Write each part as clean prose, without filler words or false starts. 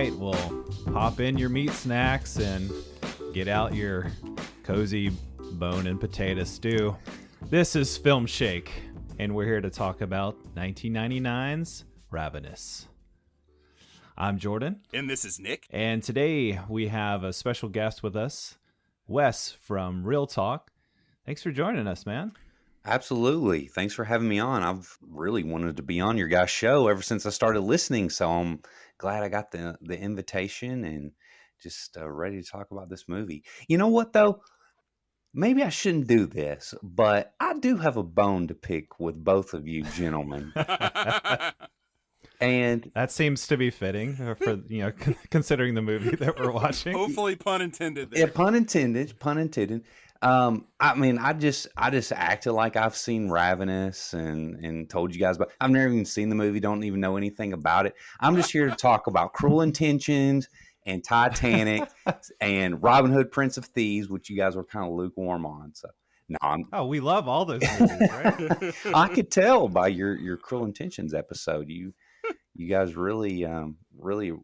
right, well, pop in your meat snacks and get out your cozy bone and potato stew. This is Filmshake, and we're here to talk about 1999's Ravenous. I'm Jordan. And this is Nick. And today we have a special guest with us, Wes from Real Talk. Thanks for joining us, man. Absolutely. Thanks for having me on. I've really wanted to be on your guys' show ever since I started listening, so I'm glad I got the invitation and just ready to talk about this movie. You know what, though? Maybe I shouldn't do this, but I do have a bone to pick with both of you gentlemen. And that seems to be fitting for, considering the movie that we're watching. Hopefully pun intended there. Yeah, pun intended. I mean, I just acted like I've seen Ravenous and told you guys, but I've never even seen the movie, don't even know anything about it. I'm just here to talk about Cruel Intentions and Titanic and Robin Hood, Prince of Thieves, which you guys were kind of lukewarm on. So no, we love all those movies, right? I could tell by your Cruel Intentions episode. You guys really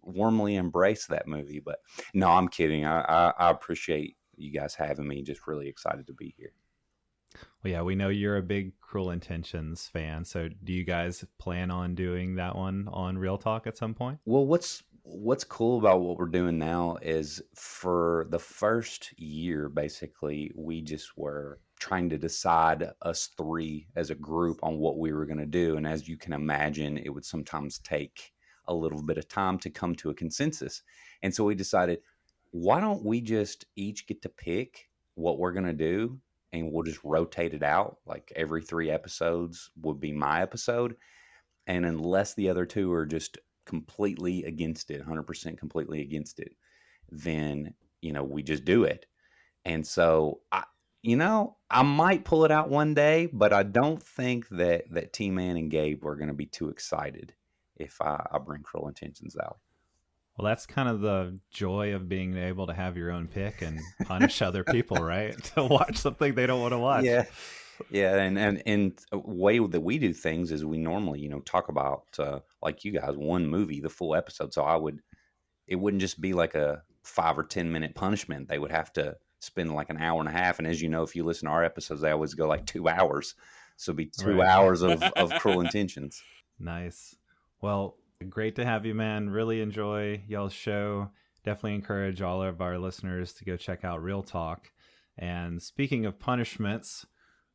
warmly embraced that movie. But no, I'm kidding. I appreciate you guys having me. Just really excited to be here. Well, yeah, we know you're a big Cruel Intentions fan. So do you guys plan on doing that one on Real Talk at some point? Well, what's cool about what we're doing now is for the first year, basically, we just were trying to decide, us three as a group, on what we were going to do. And as you can imagine, it would sometimes take a little bit of time to come to a consensus. And so we decided, why don't we just each get to pick what we're going to do, and we'll just rotate it out. Like every 3 episodes would be my episode. And unless the other two are just completely against it, 100% completely against it, then, we just do it. And so I might pull it out one day, but I don't think that T-Man and Gabe are going to be too excited if I bring Cruel Intentions out. Well, that's kind of the joy of being able to have your own pick and punish other people, right? To watch something they don't want to watch. Yeah, and a way that we do things is we normally, talk about, like you guys, one movie, the full episode. So it wouldn't just be like a 5 or 10 minute punishment. They would have to spend like an hour and a half. And as you know, if you listen to our episodes, they always go like 2 hours. So it'd be 2 hours of Cruel Intentions. Nice. Well, great to have you, man. Really enjoy y'all's show. Definitely encourage all of our listeners to go check out Real Talk. And speaking of punishments,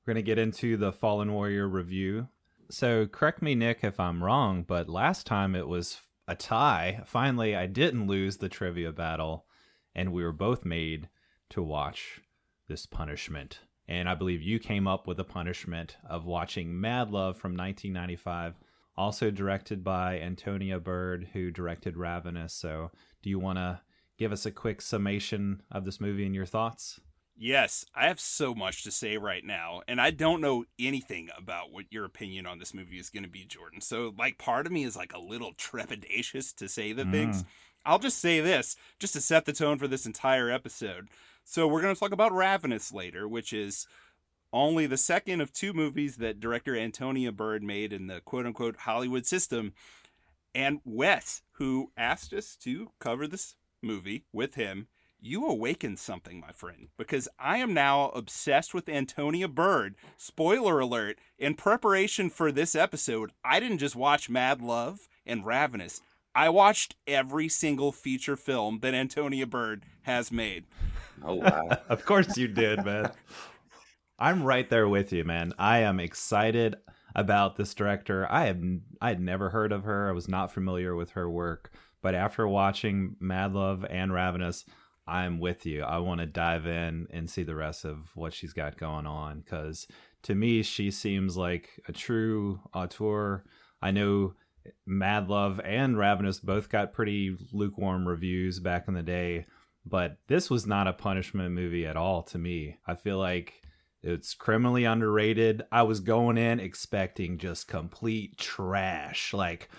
we're going to get into the Fallen Warrior review. So correct me, Nick, if I'm wrong, but last time it was a tie. Finally, I didn't lose the trivia battle, and we were both made to watch this punishment. And I believe you came up with the punishment of watching Mad Love from 1995, also directed by Antonia Bird, who directed Ravenous. So do you want to give us a quick summation of this movie and your thoughts? Yes, I have so much to say right now, and I don't know anything about what your opinion on this movie is going to be, Jordan. So, part of me is a little trepidatious to say the things. I'll just say this, just to set the tone for this entire episode. So we're going to talk about Ravenous later, which is only the second of 2 movies that director Antonia Bird made in the quote-unquote Hollywood system. And Wes, who asked us to cover this movie with him, you awakened something, my friend, because I am now obsessed with Antonia Bird. Spoiler alert, in preparation for this episode, I didn't just watch Mad Love and Ravenous. I watched every single feature film that Antonia Bird has made. Oh, wow. Of course you did, man. I'm right there with you, man. I am excited about this director. I had never heard of her. I was not familiar with her work. But after watching Mad Love and Ravenous, I'm with you. I want to dive in and see the rest of what she's got going on, because to me, she seems like a true auteur. I know Mad Love and Ravenous both got pretty lukewarm reviews back in the day, but this was not a punishment movie at all to me. I feel like it's criminally underrated. I was going in expecting just complete trash, like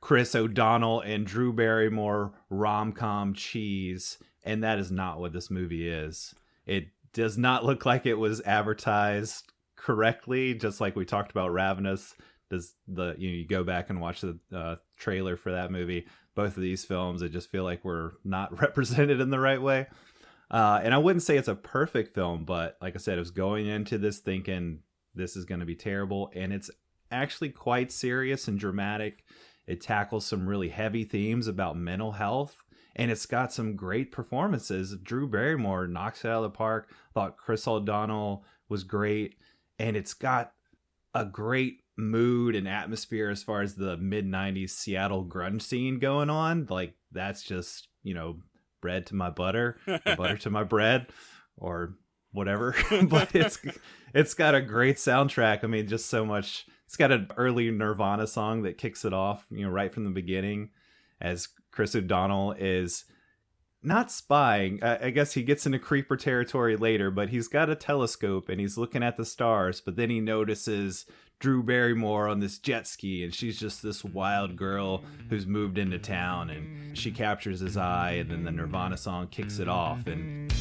Chris O'Donnell and Drew Barrymore rom-com cheese. And that is not what this movie is. It does not look like it was advertised correctly, just like we talked about Ravenous you go back and watch the trailer for that movie. Both of these films, I just feel like we're not represented in the right way. And I wouldn't say it's a perfect film, but like I said, I was going into this thinking this is going to be terrible, and it's actually quite serious and dramatic. It tackles some really heavy themes about mental health, and it's got some great performances. Drew Barrymore knocks it out of the park. I thought Chris O'Donnell was great, and it's got a great mood and atmosphere as far as the mid-90s Seattle grunge scene going on. Like, that's just, bread to my butter, or butter to my bread, or whatever. But it's got a great soundtrack. I mean, just so much. It's got an early Nirvana song that kicks it off, right from the beginning, as Chris O'Donnell is not spying. I guess he gets into creeper territory later, but he's got a telescope and he's looking at the stars, but then he notices Drew Barrymore on this jet ski, and she's just this wild girl who's moved into town, and she captures his eye, and then the Nirvana song kicks it off. And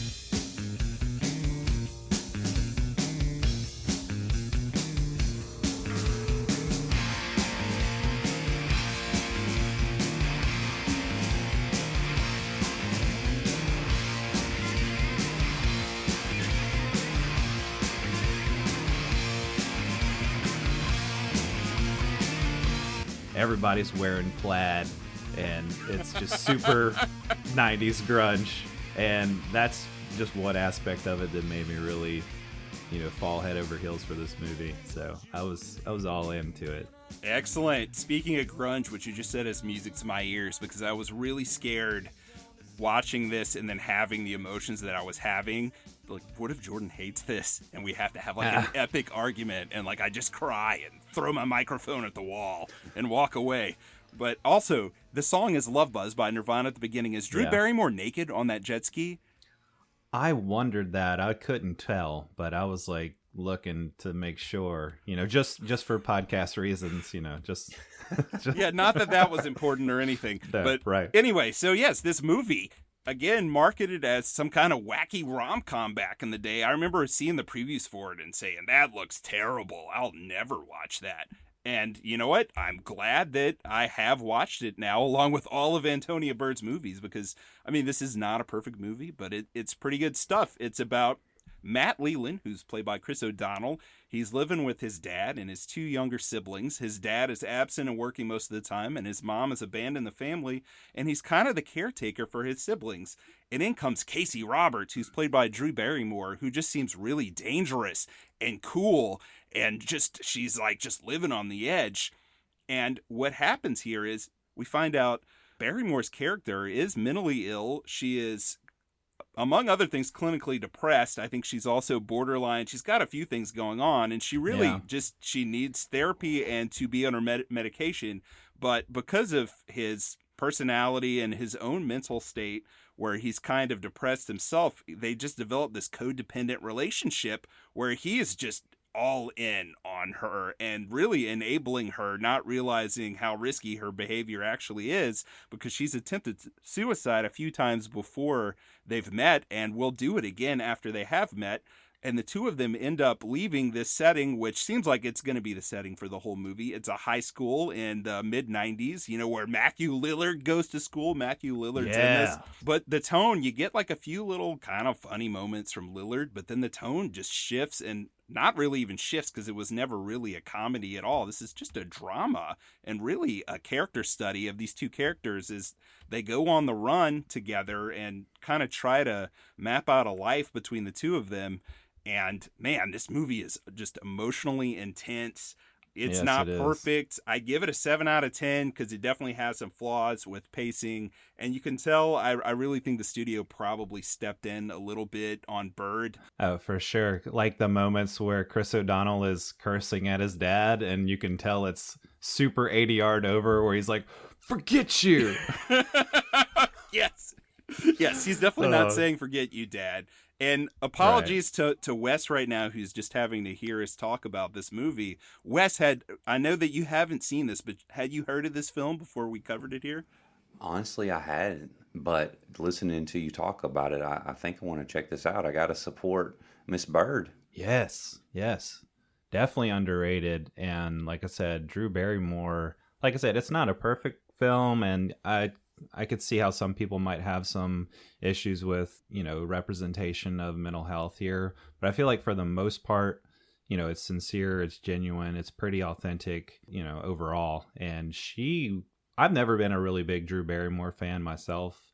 everybody's wearing plaid, and it's just super 90s grunge, and that's just one aspect of it that made me really fall head over heels for this movie. So I was all into it. Excellent. Speaking of grunge, what you just said is music to my ears, because I was really scared watching this and then having the emotions that I was having. Like, what if Jordan hates this and we have to have like an epic argument, and like I just cry and throw my microphone at the wall and walk away? But also, the song is Love Buzz by Nirvana at the beginning. Is Drew Barrymore naked on that jet ski? I wondered that. I couldn't tell, but I was like looking to make sure, just for podcast reasons, just yeah, not that was important or anything. No, but right. Anyway, so yes, this movie, again, marketed as some kind of wacky rom-com back in the day. I remember seeing the previews for it and saying, that looks terrible. I'll never watch that. And you know what? I'm glad that I have watched it now, along with all of Antonia Bird's movies, because, I mean, this is not a perfect movie, but it's pretty good stuff. It's about Matt Leland, who's played by Chris O'Donnell. He's living with his dad and his two younger siblings. His dad is absent and working most of the time, and his mom has abandoned the family, and he's kind of the caretaker for his siblings. And in comes Casey Roberts, who's played by Drew Barrymore, who just seems really dangerous and cool, and she's like just living on the edge. And what happens here is we find out Barrymore's character is mentally ill. She is, among other things, clinically depressed. I think she's also borderline. She's got a few things going on, and she really she needs therapy and to be on her medication. But because of his personality and his own mental state, where he's kind of depressed himself, they just develop this codependent relationship where he is just all in on her and really enabling her, not realizing how risky her behavior actually is, because she's attempted suicide a few times before they've met and will do it again after they have met. And the two of them end up leaving this setting, which seems like it's going to be the setting for the whole movie. It's a high school in the mid-90s, where Matthew Lillard goes to school. Matthew Lillard's in this. But the tone, you get like a few little kind of funny moments from Lillard, but then the tone just shifts, and not really even shifts, because it was never really a comedy at all. This is just a drama, and really a character study of these two characters as they go on the run together and kind of try to map out a life between the two of them. And man, this movie is just emotionally intense. It's not perfect. I give it a 7 out of 10 because it definitely has some flaws with pacing. And you can tell, I really think the studio probably stepped in a little bit on Bird. Oh, for sure. Like the moments where Chris O'Donnell is cursing at his dad, and you can tell it's super 80-yard over, where he's like, "Forget you." Yes. Yes, he's definitely not saying "forget you, Dad." And apologies to Wes right now, who's just having to hear us talk about this movie. Wes, I know that you haven't seen this, but had you heard of this film before we covered it here? Honestly, I hadn't, but listening to you talk about it, I think I want to check this out. I got to support Miss Bird. Yes. definitely underrated. And like I said, Drew Barrymore, like I said, it's not a perfect film, and I could see how some people might have some issues with, representation of mental health here, but I feel like for the most part, it's sincere, it's genuine, it's pretty authentic, overall. And I've never been a really big Drew Barrymore fan myself,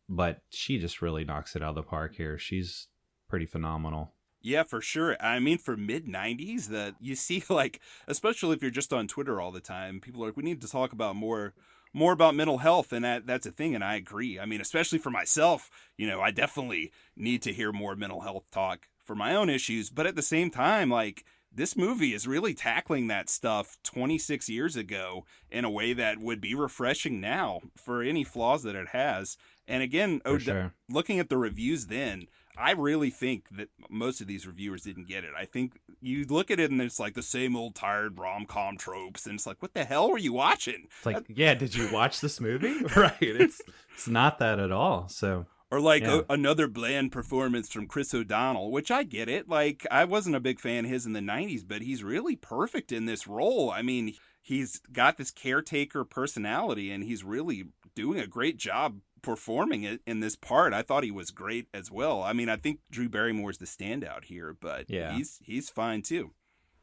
but she just really knocks it out of the park here. She's pretty phenomenal. Yeah, for sure. I mean, for mid 90s, that you see, like, especially if you're just on Twitter all the time, people are like, we need to talk about more about mental health, and that's a thing, and I agree. I mean, especially for myself, I definitely need to hear more mental health talk for my own issues, but at the same time, like, this movie is really tackling that stuff 26 years ago in a way that would be refreshing now for any flaws that it has. And again, Sure. looking at the reviews then, I really think that most of these reviewers didn't get it. I think you look at it and it's like the same old tired rom-com tropes, and it's like, what the hell were you watching? It's like, yeah, did you watch this movie? Right. It's not that at all. So, or like yeah. another bland performance from Chris O'Donnell, which I get it. Like, I wasn't a big fan of his in the 90s, but he's really perfect in this role. I mean, he's got this caretaker personality, and he's really doing a great job performing it in this part. I thought he was great as well. I mean, I think Drew Barrymore's the standout here, but Yeah. he's fine too.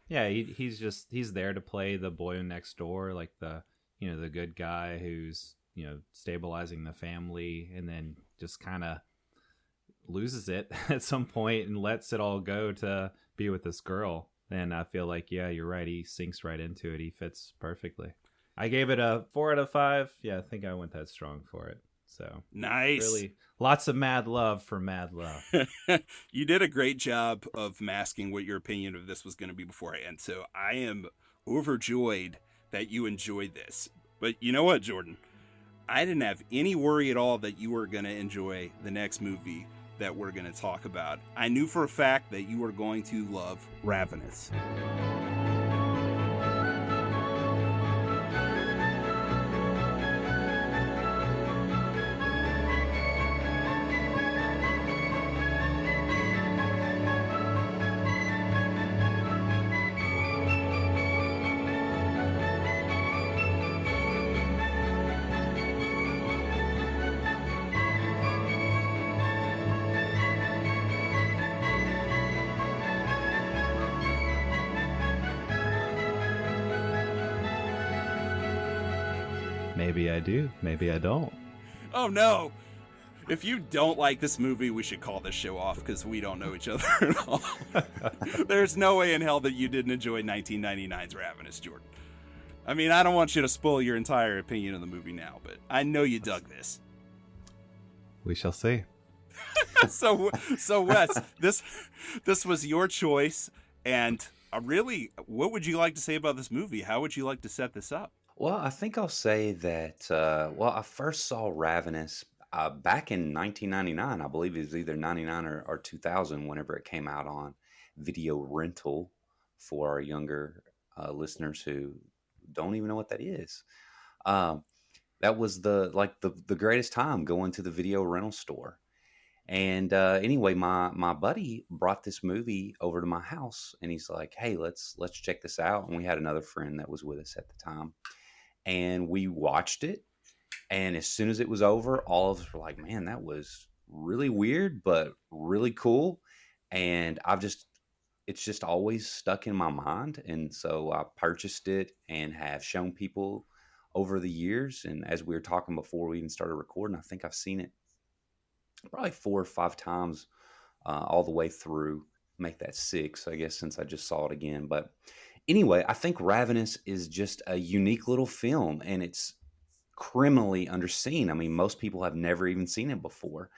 Yeah, he's there to play the boy next door, like the good guy who's, stabilizing the family, and then just kind of loses it at some point and lets it all go to be with this girl. And I feel like, yeah, you're right. He sinks right into it. He fits perfectly. I gave it a 4 out of 5. Yeah, I think I went that strong for it. So Nice. really, lots of mad love for Mad Love. You did a great job of masking what your opinion of this was going to be beforehand. So I am overjoyed that you enjoyed this. But you know what, Jordan? I didn't have any worry at all that you were going to enjoy the next movie that we're going to talk about. I knew for a fact that you were going to love Ravenous. Maybe I do. Maybe I don't. Oh no! If you don't like this movie, we should call this show off because we don't know each other at all. There's no way in hell that you didn't enjoy 1999's Ravenous, Jordan. I mean, I don't want you to spoil your entire opinion of the movie now, but I know you dug this. We shall see. So Wes, this was your choice, and really, what would you like to say about this movie? How would you like to set this up? Well, I think I'll say that, I first saw Ravenous back in 1999. I believe it was either 99 or 2000 whenever it came out on video rental for our younger listeners who don't even know what that is. That was the greatest time going to the video rental store. And anyway, my buddy brought this movie over to my house, and he's like, "Hey, let's check this out." And we had another friend that was with us at the time, and we watched it. And as soon as it was over, all of us were like, "Man, that was really weird, but really cool." And it's just always stuck in my mind. And so I purchased it and have shown people over the years. And as we were talking before we even started recording, I think I've seen it probably 4 or 5 times all the way through. Make that 6, I guess, since I just saw it again. But anyway, I think Ravenous is just a unique little film, and it's criminally underseen. I mean, most people have never even seen it before.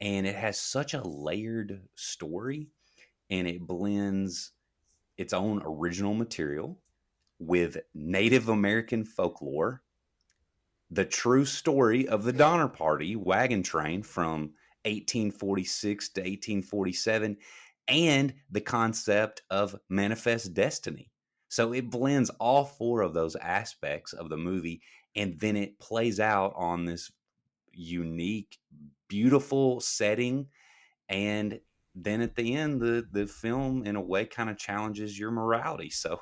And it has such a layered story, and it blends its own original material with Native American folklore, the true story of the Donner Party wagon train from 1846 to 1847, and the concept of manifest destiny. So it blends all 4 of those aspects of the movie, and then it plays out on this unique, beautiful setting. And then at the end, the film in a way kind of challenges your morality. So,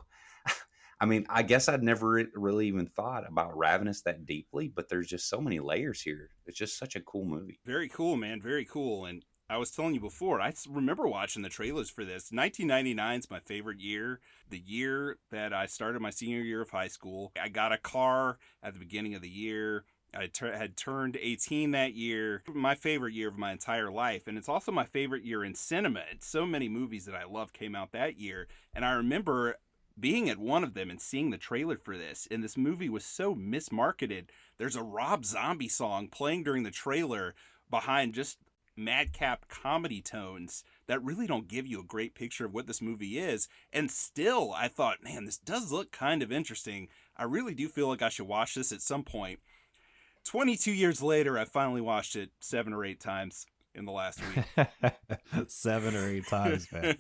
I mean, I guess I'd never really even thought about Ravenous that deeply, but there's just so many layers here. It's just such a cool movie. Very cool, man. Very cool. And I was telling you before, I remember watching the trailers for this. 1999 is my favorite year. The year that I started my senior year of high school. I got a car at the beginning of the year. I had turned 18 that year. My favorite year of my entire life. And it's also my favorite year in cinema. And so many movies that I love came out that year. And I remember being at one of them and seeing the trailer for this. And this movie was so mismarketed. There's a Rob Zombie song playing during the trailer behind just madcap comedy tones that really don't give you a great picture of what this movie is. And still, I thought, man, this does look kind of interesting. I really do feel like I should watch this at some point. 22 years later, I finally watched it 7 or 8 times in the last week. 7 or 8 times, man.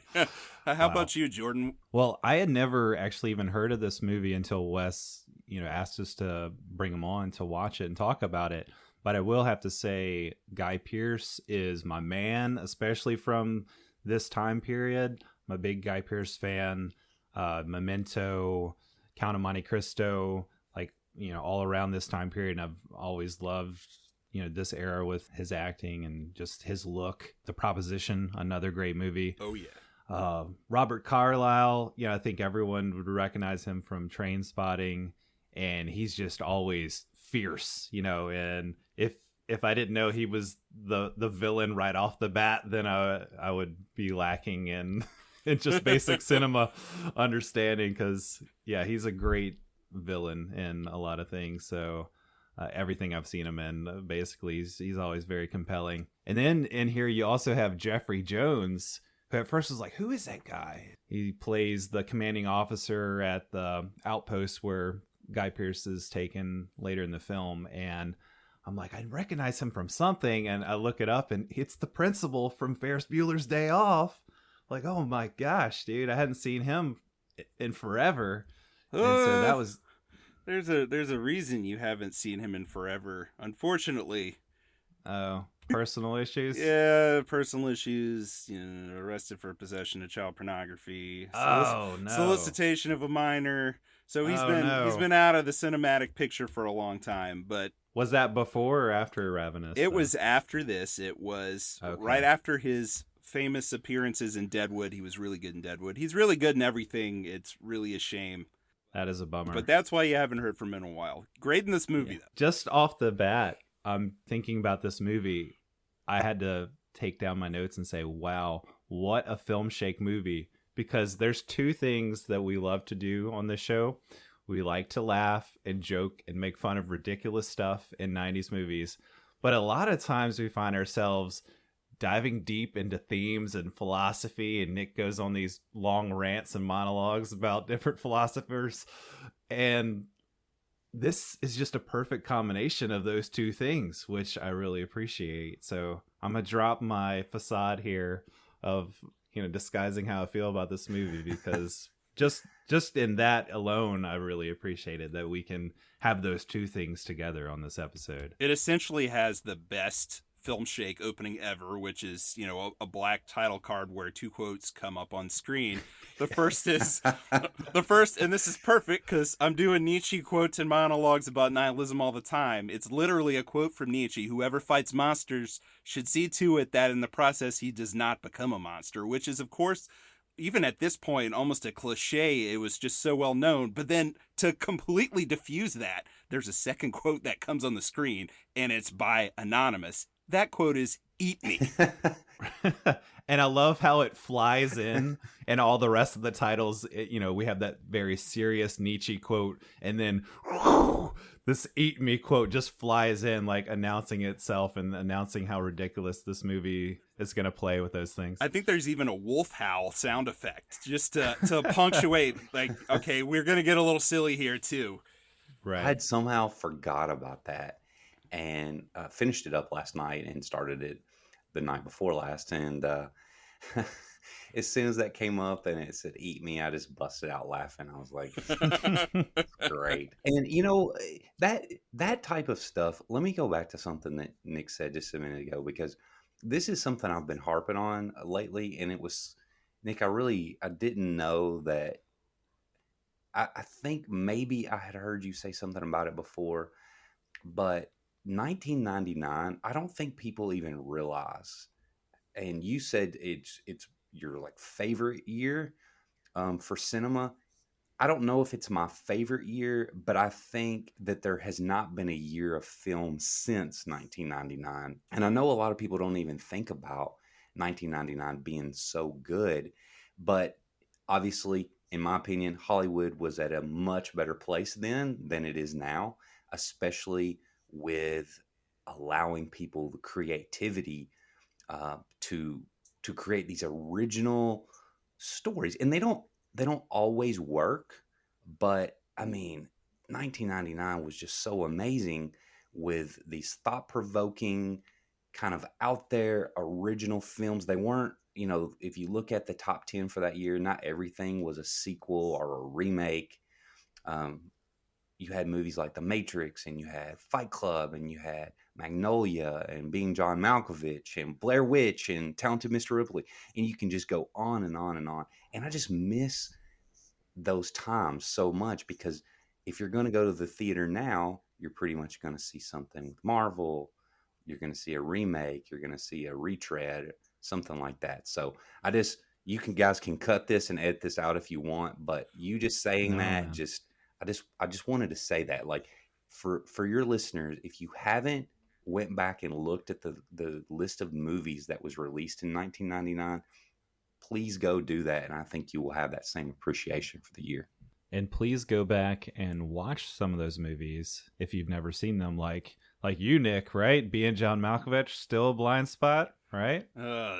How about you, Jordan? Well, I had never actually even heard of this movie until Wes, asked us to bring him on to watch it and talk about it. But I will have to say, Guy Pearce is my man, especially from this time period. I'm a big Guy Pearce fan. Memento, Count of Monte Cristo, all around this time period. And I've always loved, this era with his acting and just his look. The Proposition, another great movie. Oh, yeah. Robert Carlyle, I think everyone would recognize him from Train Spotting. And he's just always fierce, and if I didn't know he was the villain right off the bat, then I would be lacking in just basic cinema understanding, because he's a great villain in a lot of things. So everything I've seen him in, basically he's always very compelling. And then in here you also have Jeffrey Jones, who at first was like, who is that guy? He plays the commanding officer at the outpost where Guy Pearce is taken later in the film, and I'm like, I recognize him from something, and I look it up, and it's the principal from Ferris Bueller's Day Off. Like, oh my gosh, dude, I hadn't seen him in forever. And so that was there's a reason you haven't seen him in forever, unfortunately. Oh, personal issues. Yeah, personal issues. Arrested for possession of child pornography. No. Solicitation of a minor. So he's been out of the cinematic picture for a long time. But was that before or after Ravenous? It was after this. It was right after his famous appearances in Deadwood. He was really good in Deadwood. He's really good in everything. It's really a shame. That is a bummer. But that's why you haven't heard from him in a while. Great in this movie, though. Just off the bat, I'm thinking about this movie. I had to take down my notes and say, wow, what a Filmshake movie. Because there's 2 things that we love to do on this show. We like to laugh and joke and make fun of ridiculous stuff in 90s movies. But a lot of times we find ourselves diving deep into themes and philosophy, and Nick goes on these long rants and monologues about different philosophers. And this is just a perfect combination of those 2 things, which I really appreciate. So I'm going to drop my facade here of disguising how I feel about this movie, because just in that alone, I really appreciated that we can have those 2 things together on this episode. It essentially has the best Filmshake opening ever, which is, a black title card where 2 quotes come up on screen. The first is and this is perfect because I'm doing Nietzsche quotes and monologues about nihilism all the time. It's literally a quote from Nietzsche: whoever fights monsters should see to it that in the process he does not become a monster, which is, of course, even at this point, almost a cliche. It was just so well known. But then to completely diffuse that, there's a second quote that comes on the screen, and it's by Anonymous. That quote is, "Eat me." And I love how it flies in, and all the rest of the titles, we have that very serious Nietzsche quote, and then this "eat me" quote just flies in, like announcing itself and announcing how ridiculous this movie is going to play with those things. I think there's even a wolf howl sound effect just to punctuate, like, okay, we're going to get a little silly here too. Right. I'd somehow forgot about that, and finished it up last night and started it the night before last. And as soon as that came up and it said "eat me," I just busted out laughing. I was like, great. And that type of stuff, let me go back to something that Nick said just a minute ago, because this is something I've been harping on lately, and it was, Nick, I didn't know that. I think maybe I had heard you say something about it before, but 1999, I don't think people even realize. And you said it's your like favorite year for cinema. I don't know if it's my favorite year, but I think that there has not been a year of film since 1999. And I know a lot of people don't even think about 1999 being so good, but obviously, in my opinion, Hollywood was at a much better place then than it is now, especially with allowing people the creativity to create these original stories, and they don't always work, but I mean, 1999 was just so amazing with these thought-provoking, kind of out there original films. They weren't, if you look at the top 10 for that year, not everything was a sequel or a remake. Um, you had movies like The Matrix, and you had Fight Club, and you had Magnolia, and Being John Malkovich, and Blair Witch, and Talented Mr. Ripley, and you can just go on and on and on. And I just miss those times so much, because if you're going to go to the theater now, you're pretty much going to see something with Marvel. You're going to see a remake. You're going to see a retread, something like that. So guys can cut this and edit this out if you want, but you just saying that, I just wanted to say that, like, for your listeners, if you haven't went back and looked at the list of movies that was released in 1999, please go do that, and I think you will have that same appreciation for the year. And please go back and watch some of those movies if you've never seen them, like you, Nick, right? Being John Malkovich, still a blind spot, right?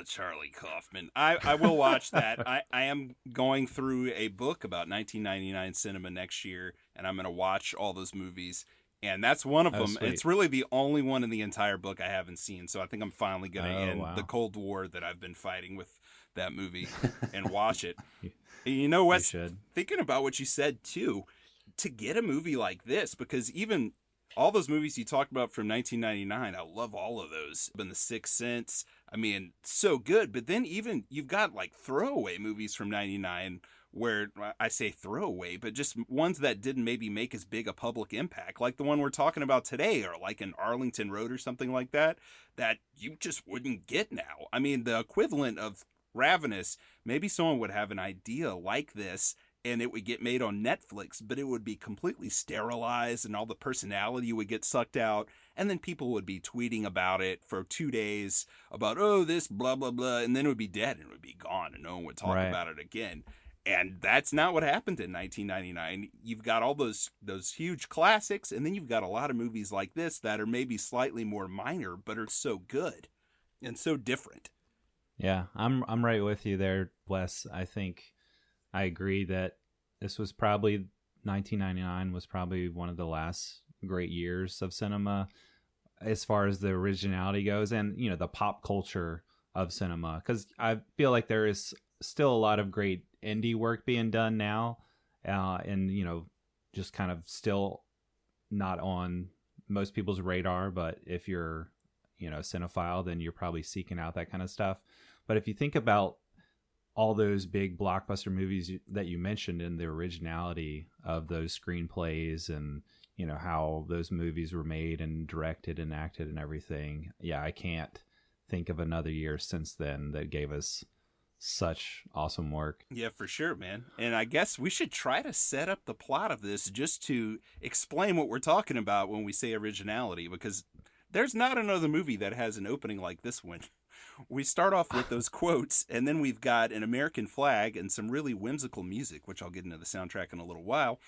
Charlie Kaufman. I will watch that. I am going through a book about 1999 cinema next year, and I'm going to watch all those movies. And that's one of them. Sweet. It's really the only one in the entire book I haven't seen. So I think I'm finally going to end the Cold War that I've been fighting with that movie and watch it. You know, Wes, thinking about what you said too, to get a movie like this, because even all those movies you talked about from 1999, I love all of those. And The Sixth Sense, I mean, so good. But then even you've got like throwaway movies from 99, where I say throwaway, but just ones that didn't maybe make as big a public impact, like the one we're talking about today, or like an Arlington Road or something like that, that you just wouldn't get now. I mean, the equivalent of Ravenous, maybe someone would have an idea like this and it would get made on Netflix, but it would be completely sterilized and all the personality would get sucked out. And then people would be tweeting about it for 2 days about, oh, this blah, blah, blah. And then it would be dead and it would be gone and no one would talk about it again. And that's not what happened in 1999. You've got all those huge classics, and then you've got a lot of movies like this that are maybe slightly more minor, but are so good and so different. Yeah, I'm right with you there, Wes. I think I agree that this was probably 1999 was probably one of the last great years of cinema as far as the originality goes, and the pop culture of cinema, because I feel like there is still a lot of great indie work being done now, and just kind of still not on most people's radar, but if you're a cinephile, then you're probably seeking out that kind of stuff. But if you think about all those big blockbuster movies that you mentioned, and the originality of those screenplays, and how those movies were made and directed and acted and everything, I can't think of another year since then that gave us such awesome work. Yeah, for sure, man. And I guess we should try to set up the plot of this just to explain what we're talking about when we say originality, because there's not another movie that has an opening like this one. We start off with those quotes, and then we've got an American flag and some really whimsical music, which I'll get into the soundtrack in a little while.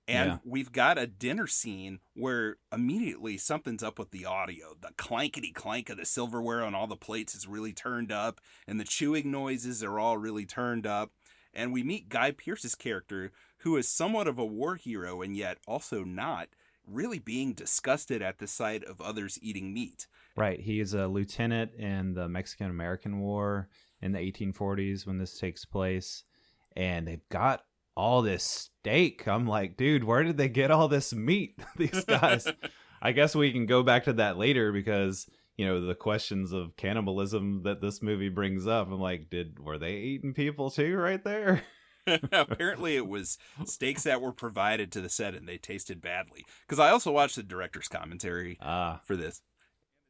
And we've got a dinner scene where immediately something's up with the audio. The clankety clank of the silverware on all the plates is really turned up, and the chewing noises are all really turned up. And we meet Guy Pearce's character, who is somewhat of a war hero and yet also not, really being disgusted at the sight of others eating meat. Right. He is a lieutenant in the Mexican-American War in the 1840s when this takes place. And they've got all this steak. I'm like, dude, where did they get all this meat? These guys. I guess we can go back to that later, because the questions of cannibalism that this movie brings up. I'm like, were they eating people too right there? Apparently it was steaks that were provided to the set and they tasted badly. Because I also watched the director's commentary for this.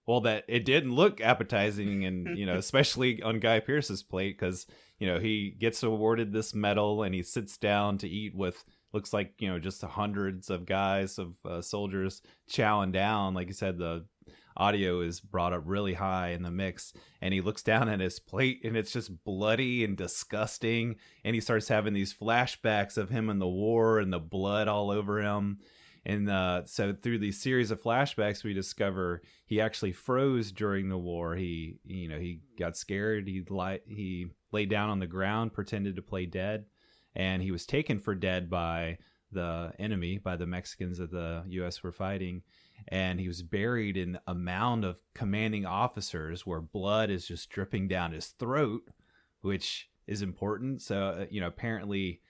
Well, that it didn't look appetizing, and especially on Guy Pearce's plate, because he gets awarded this medal and he sits down to eat with looks like just hundreds of guys of soldiers chowing down. Like you said, the audio is brought up really high in the mix, and he looks down at his plate and it's just bloody and disgusting, and he starts having these flashbacks of him in the war and the blood all over him. And so through these series of flashbacks, we discover he actually froze during the war. He got scared. He laid down on the ground, pretended to play dead, and he was taken for dead by the enemy, by the Mexicans that the U.S. were fighting. And he was buried in a mound of commanding officers where blood is just dripping down his throat, which is important. So, apparently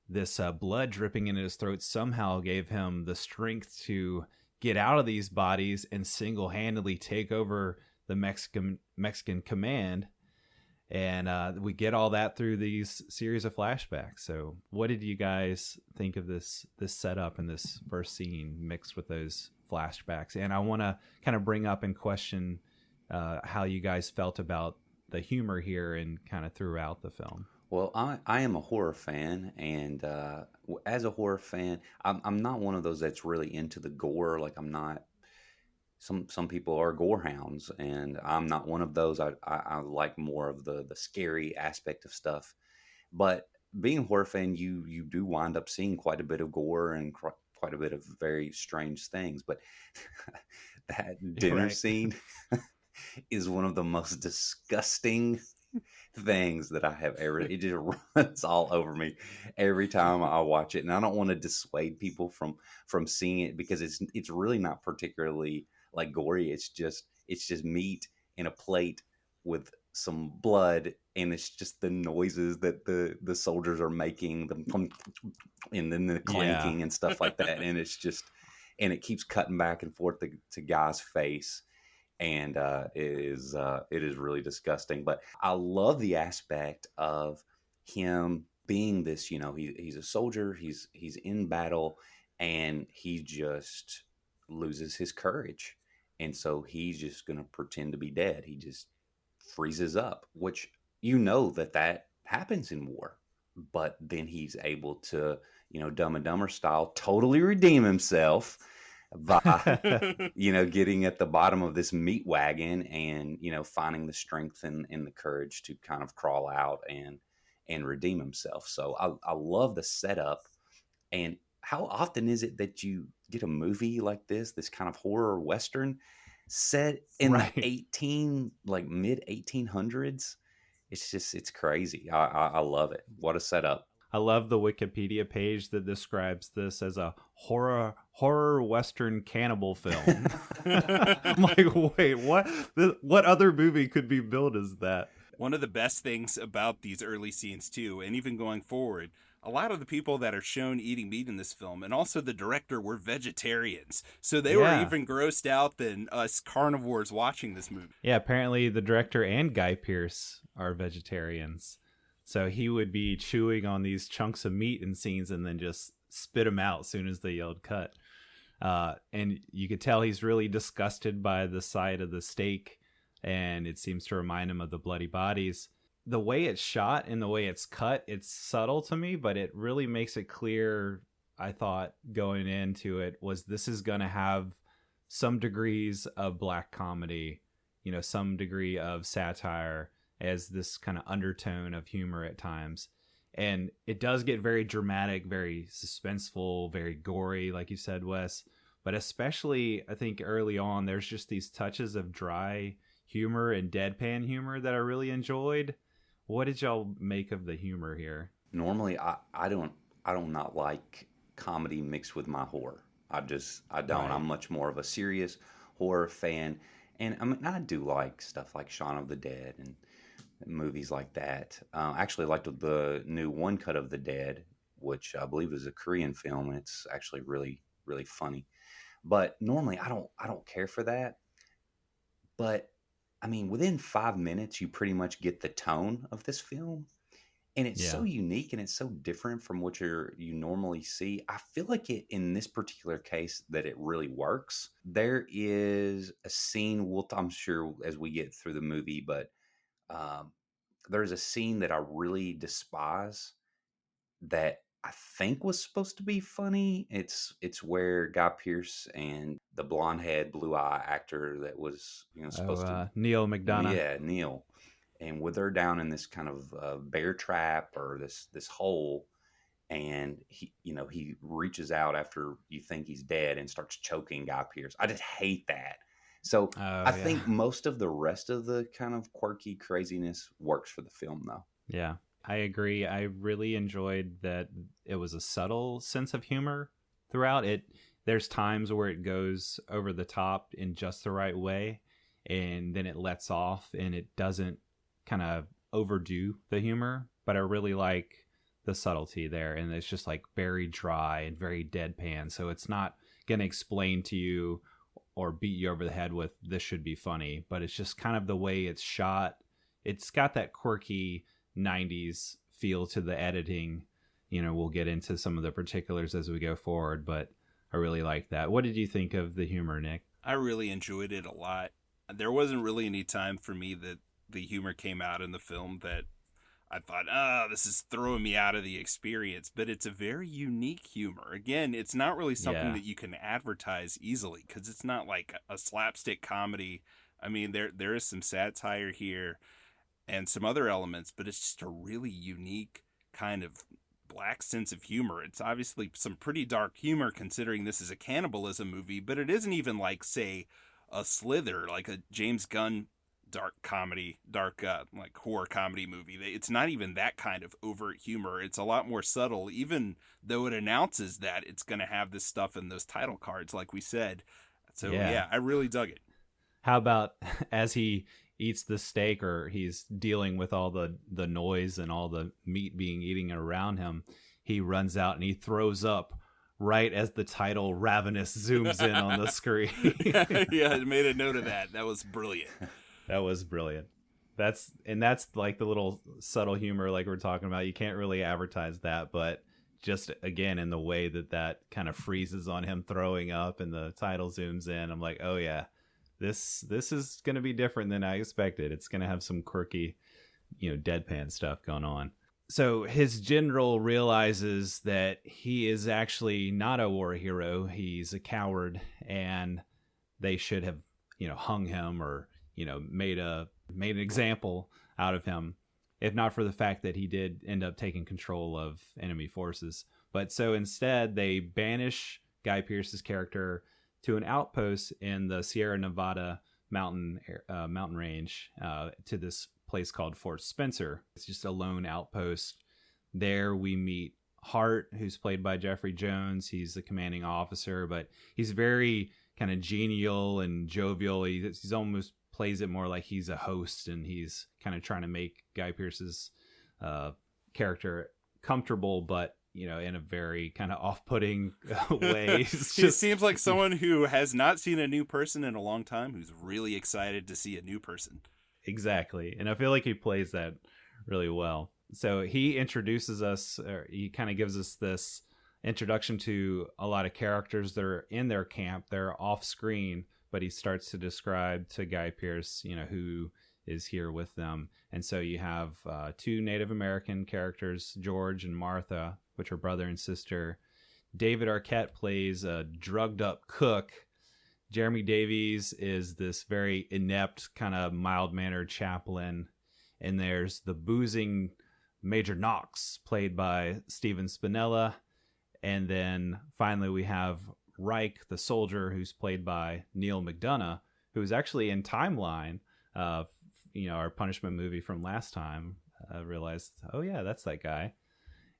this blood dripping into his throat somehow gave him the strength to get out of these bodies and single-handedly take over the Mexican command. And we get all that through these series of flashbacks. So what did you guys think of this setup and this first scene mixed with those flashbacks? And I want to kind of bring up and question how you guys felt about the humor here and kind of throughout the film. Well, I am a horror fan, and as a horror fan, I'm not one of those that's really into the gore. Like, I'm not. Some people are gore hounds, and I'm not one of those. I like more of the scary aspect of stuff. But being a horror fan, you do wind up seeing quite a bit of gore and quite a bit of very strange things. But that dinner scene is one of the most disgusting things that I have ever. It just runs all over me every time I watch it, and I don't want to dissuade people from seeing it because it's really not particularly like gory. It's just meat in a plate with some blood, and it's just the noises that the soldiers are making, and then the clanking and stuff like that, and it keeps cutting back and forth to Guy's face. And it is really disgusting. But I love the aspect of him being this, he's a soldier, he's in battle, and he just loses his courage. And so he's just going to pretend to be dead. He just freezes up, which that happens in war. But then he's able to, Dumb and Dumber style, totally redeem himself by getting at the bottom of this meat wagon and finding the strength and the courage to kind of crawl out and redeem himself. So I love the setup. And how often is it that you get a movie like this kind of horror western set in the mid 1800s? It's crazy. I love it. What a setup. I love the Wikipedia page that describes this as a horror western cannibal film. I'm like, wait, what? What other movie could be billed as that? One of the best things about these early scenes too, and even going forward, a lot of the people that are shown eating meat in this film, and also the director, were vegetarians. So they were even grossed out than us carnivores watching this movie. Yeah, apparently the director and Guy Pearce are vegetarians. So he would be chewing on these chunks of meat in scenes and then just spit them out as soon as they yelled cut. And you could tell he's really disgusted by the sight of the steak, and it seems to remind him of the bloody bodies. The way it's shot and the way it's cut, it's subtle to me, but it really makes it clear, I thought, going into it, was this is going to have some degrees of black comedy, some degree of satire, as this kind of undertone of humor at times. And it does get very dramatic, very suspenseful, very gory, like you said, Wes. But especially, I think early on, there's just these touches of dry humor and deadpan humor that I really enjoyed. What did y'all make of the humor here? Normally, I don't not like comedy mixed with my horror. I don't. Right. I'm much more of a serious horror fan. And I mean, I do like stuff like Shaun of the Dead and movies like that. I actually liked the new One Cut of the Dead, which I believe is a Korean film, and it's actually really, really funny. But normally I don't care for that. But I mean, within 5 minutes, you pretty much get the tone of this film. And it's so Yeah. unique and it's so different from what you normally see. I feel like it in this particular case that it really works. There is a scene, I'm sure as we get through the movie, but um, there's a scene that I really despise that I think was supposed to be funny. It's where Guy Pearce and the blonde head, blue eye actor that was supposed to Neil McDonough. yeah, Neil. And with her down in this kind of bear trap or this hole, and he reaches out after you think he's dead and starts choking Guy Pearce. I just hate that. So I think most of the rest of the kind of quirky craziness works for the film, though. Yeah, I agree. I really enjoyed that it was a subtle sense of humor throughout it. There's times where it goes over the top in just the right way, and then it lets off and it doesn't kind of overdo the humor, but I really like the subtlety there, and it's just like very dry and very deadpan, so it's not gonna explain to you or beat you over the head with this should be funny, but it's just kind of the way it's shot. It's got that quirky 90s feel to the editing. We'll get into some of the particulars as we go forward, but I really like that. What did you think of the humor, Nick? I really enjoyed it a lot. There wasn't really any time for me that the humor came out in the film that I thought, this is throwing me out of the experience. But it's a very unique humor. Again, it's not really something that you can advertise easily because it's not like a slapstick comedy. I mean, there is some satire here and some other elements, but it's just a really unique kind of black sense of humor. It's obviously some pretty dark humor considering this is a cannibalism movie, but it isn't even like, say, a Slither, like a James Gunn like horror comedy movie. It's not even that kind of overt humor. It's a lot more subtle, even though it announces that it's going to have this stuff in those title cards, like we said. So yeah, I really dug it. How about as he eats the steak, or he's dealing with all the noise and all the meat being eaten around him, he runs out and he throws up right as the title Ravenous zooms in on the screen. Yeah, I made a note of that. That was brilliant. That was brilliant. That's like the little subtle humor like we're talking about. You can't really advertise that, but just again in the way that kind of freezes on him throwing up and the title zooms in, I'm like, oh yeah, this is going to be different than I expected. It's going to have some quirky, deadpan stuff going on. So his general realizes that he is actually not a war hero. He's a coward, and they should have, hung him or made an example out of him, if not for the fact that he did end up taking control of enemy forces. But so instead, they banish Guy Pearce's character to an outpost in the Sierra Nevada mountain range, to this place called Fort Spencer. It's just a lone outpost. There we meet Hart, who's played by Jeffrey Jones. He's the commanding officer, but he's very kind of genial and jovial. He's almost plays it more like he's a host, and he's kind of trying to make Guy Pearce's character comfortable, but in a very kind of off-putting way. He seems like someone who has not seen a new person in a long time, who's really excited to see a new person. Exactly, and I feel like he plays that really well. So he introduces us, or he kind of gives us this introduction to a lot of characters that are in their camp. They're off-screen, but he starts to describe to Guy Pearce, who is here with them. And so you have two Native American characters, George and Martha, which are brother and sister. David Arquette plays a drugged up cook. Jeremy Davies is this very inept, kind of mild-mannered chaplain. And there's the boozing Major Knox, played by Steven Spinella. And then finally we have Reich, the soldier, who's played by Neil McDonough, who's actually in Timeline, our punishment movie from last time. I realized, oh yeah, that's that guy.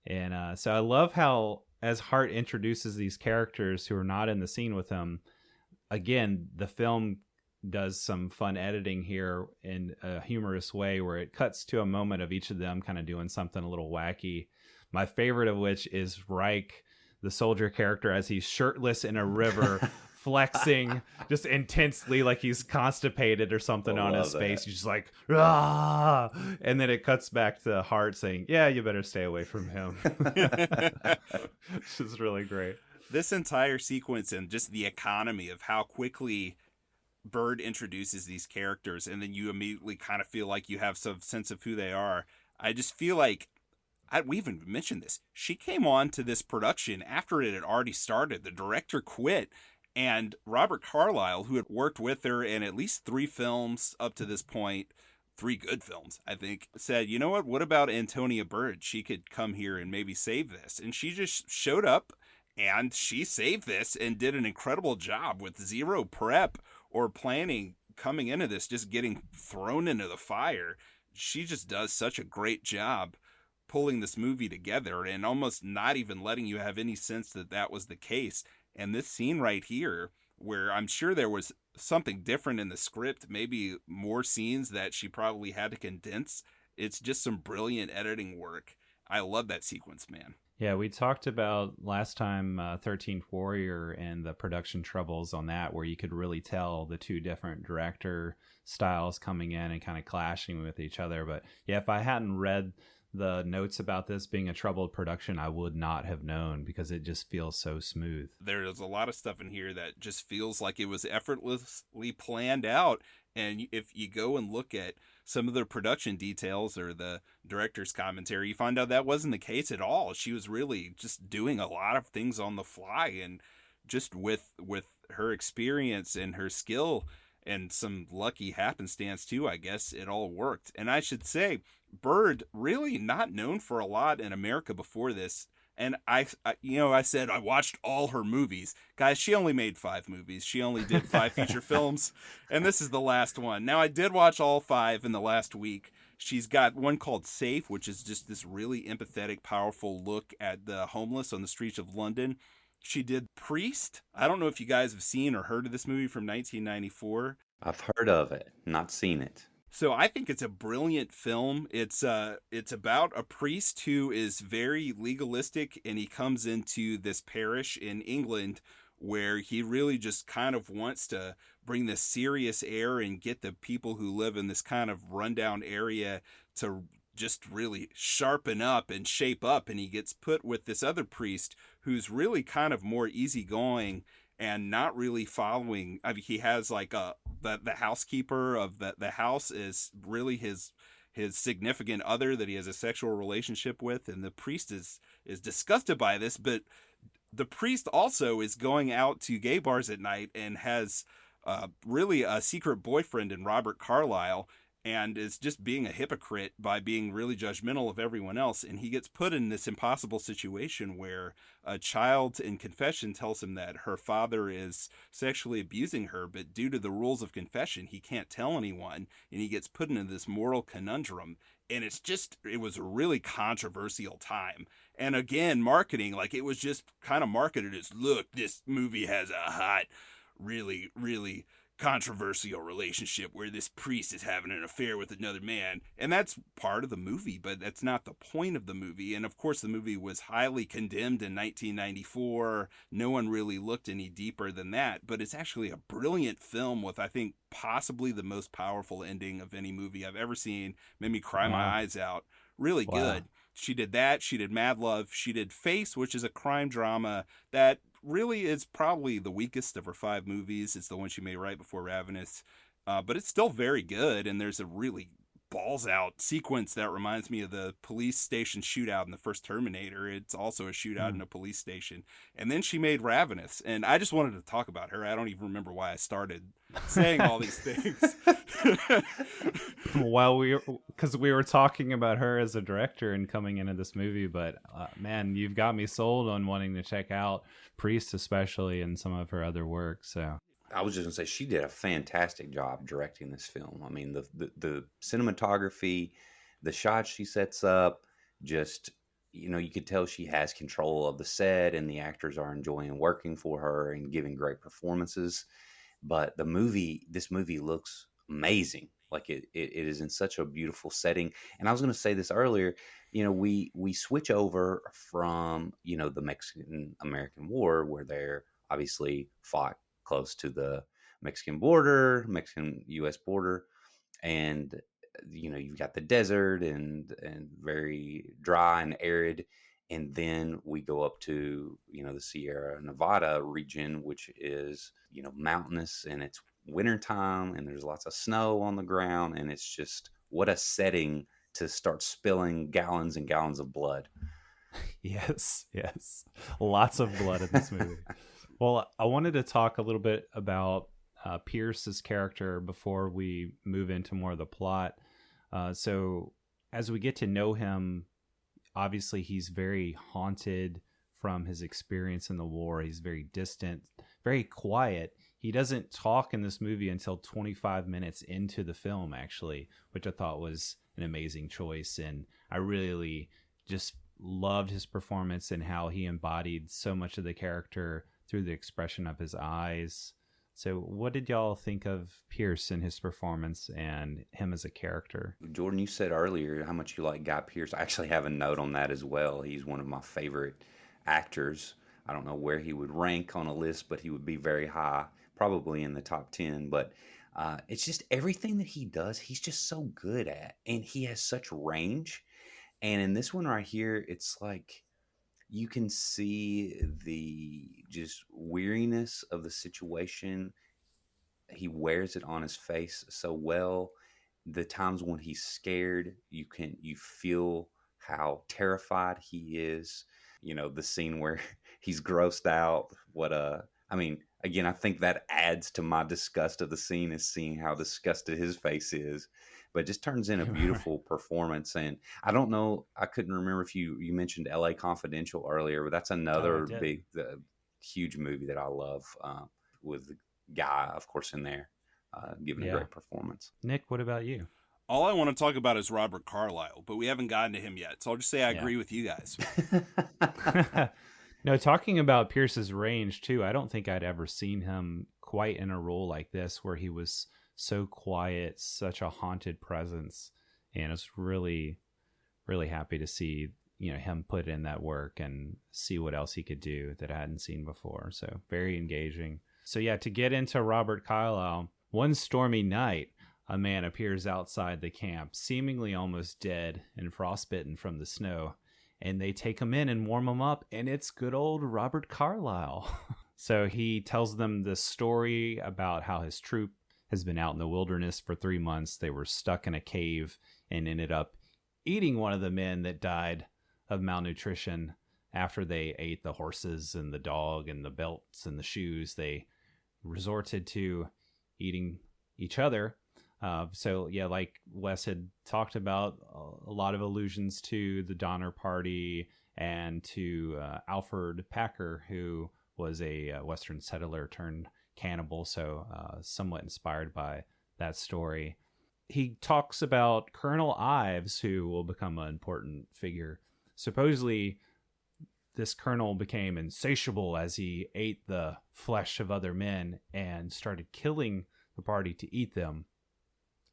And so I love how, as Hart introduces these characters who are not in the scene with him, again, the film does some fun editing here in a humorous way where it cuts to a moment of each of them kind of doing something a little wacky. My favorite of which is Reich, the soldier character, as he's shirtless in a river flexing just intensely like he's constipated or something on his face. That. He's just like, ah! And then it cuts back to Hart saying, yeah, you better stay away from him. Which is really great. This entire sequence and just the economy of how quickly Bird introduces these characters, and then you immediately kind of feel like you have some sense of who they are. I just feel like, we even mentioned this, she came on to this production after it had already started. The director quit, and Robert Carlyle, who had worked with her in at least 3 films up to this point, 3 good films, I think, said, you know what about Antonia Bird? She could come here and maybe save this. And she just showed up, and she saved this and did an incredible job with zero prep or planning coming into this, just getting thrown into the fire. She just does such a great job pulling this movie together and almost not even letting you have any sense that that was the case. And this scene right here, where I'm sure there was something different in the script, maybe more scenes that she probably had to condense. It's just some brilliant editing work. I love that sequence, man. Yeah, we talked about last time 13th Warrior and the production troubles on that, where you could really tell the 2 different director styles coming in and kind of clashing with each other. But yeah, if I hadn't read the notes about this being a troubled production, I would not have known, because it just feels so smooth. There's a lot of stuff in here that just feels like it was effortlessly planned out. And if you go and look at some of the production details or the director's commentary, you find out that wasn't the case at all. She was really just doing a lot of things on the fly, and just with her experience and her skill and some lucky happenstance too, I guess it all worked. And I should say, Bird really not known for a lot in America before this. And I said I watched all her movies. Guys, she only made 5 movies. She only did 5 feature films, and this is the last one. Now, I did watch all 5 in the last week. She's got one called Safe, which is just this really empathetic, powerful look at the homeless on the streets of London. She did Priest. I don't know if you guys have seen or heard of this movie from 1994. I've heard of it, not seen it. So I think it's a brilliant film. It's about a priest who is very legalistic, and he comes into this parish in England where he really just kind of wants to bring this serious air and get the people who live in this kind of rundown area to just really sharpen up and shape up. And he gets put with this other priest who's really kind of more easygoing and not really following. I mean, he has like the housekeeper of the house is really his significant other that he has a sexual relationship with, and the priest is disgusted by this. But the priest also is going out to gay bars at night and has really a secret boyfriend in Robert Carlyle, and is just being a hypocrite by being really judgmental of everyone else. And he gets put in this impossible situation where a child in confession tells him that her father is sexually abusing her, but due to the rules of confession, he can't tell anyone, and he gets put into this moral conundrum. And it was a really controversial time. And again, marketing, like, it was just kind of marketed as, look, this movie has a hot, really, really controversial relationship where this priest is having an affair with another man. And that's part of the movie, but that's not the point of the movie. And of course, the movie was highly condemned in 1994. No one really looked any deeper than that, but it's actually a brilliant film with, I think, possibly the most powerful ending of any movie I've ever seen. Made me cry my eyes out. Really good. She did that. She did Mad Love. She did Face, which is a crime drama that really is probably the weakest of her 5 movies. It's the one she made right before Ravenous. But it's still very good, and there's a really balls out sequence that reminds me of the police station shootout in the first Terminator. It's also a shootout in a police station. And then she made Ravenous, and I just wanted to talk about her. I don't even remember why I started saying all these things. Well, because we were talking about her as a director and coming into this movie, but man, you've got me sold on wanting to check out Priest, especially, and some of her other work. So I was just gonna say she did a fantastic job directing this film. I mean, the cinematography, the shots she sets up, just, you could tell she has control of the set, and the actors are enjoying working for her and giving great performances. But this movie looks amazing. Like it is in such a beautiful setting. And I was going to say this earlier, we switch over from, the Mexican-American War, where they're obviously fought close to the Mexican-U.S. border. And, you've got the desert and very dry and arid. And then we go up to, the Sierra Nevada region, which is, mountainous, and it's wintertime and there's lots of snow on the ground. And it's just, what a setting to start spilling gallons and gallons of blood. Yes. Lots of blood in this movie. Well, I wanted to talk a little bit about Pierce's character before we move into more of the plot. So as we get to know him, obviously he's very haunted from his experience in the war. He's very distant, very quiet. He doesn't talk in this movie until 25 minutes into the film, actually, which I thought was an amazing choice. And I really just loved his performance and how he embodied so much of the character through the expression of his eyes. So what did y'all think of Pierce and his performance and him as a character? Jordan, you said earlier how much you like Guy Pearce. I actually have a note on that as well. He's one of my favorite actors. I don't know where he would rank on a list, but he would be very high, probably in the top 10. But it's just everything that he does, he's just so good at. And he has such range. And in this one right here, it's like you can see the just weariness of the situation. He wears it on his face so well. The times when he's scared, you feel how terrified he is. The scene where he's grossed out. Again, I think that adds to my disgust of the scene, is seeing how disgusted his face is. But it just turns in a beautiful performance. And I don't know, I couldn't remember if you mentioned LA Confidential earlier, but that's another huge movie that I love, with the guy, of course, in there, giving a great performance. Nick, what about you? All I want to talk about is Robert Carlyle, but we haven't gotten to him yet. So I'll just say I agree with you guys. No, talking about Pierce's range too, I don't think I'd ever seen him quite in a role like this where he was so quiet, such a haunted presence. And I was really, really happy to see, him put in that work and see what else he could do that I hadn't seen before. So very engaging. So yeah, to get into Robert Carlyle, one stormy night, a man appears outside the camp, seemingly almost dead and frostbitten from the snow. And they take him in and warm him up, and it's good old Robert Carlyle. So he tells them this story about how his troop has been out in the wilderness for 3 months. They were stuck in a cave and ended up eating one of the men that died of malnutrition after they ate the horses and the dog and the belts and the shoes. They resorted to eating each other. So yeah, like Wes had talked about, a lot of allusions to the Donner Party and to Alfred Packer, who was a Western settler turned cannibal. So somewhat inspired by that story. He talks about Colonel Ives, who will become an important figure. Supposedly, this colonel became insatiable as he ate the flesh of other men and started killing the party to eat them,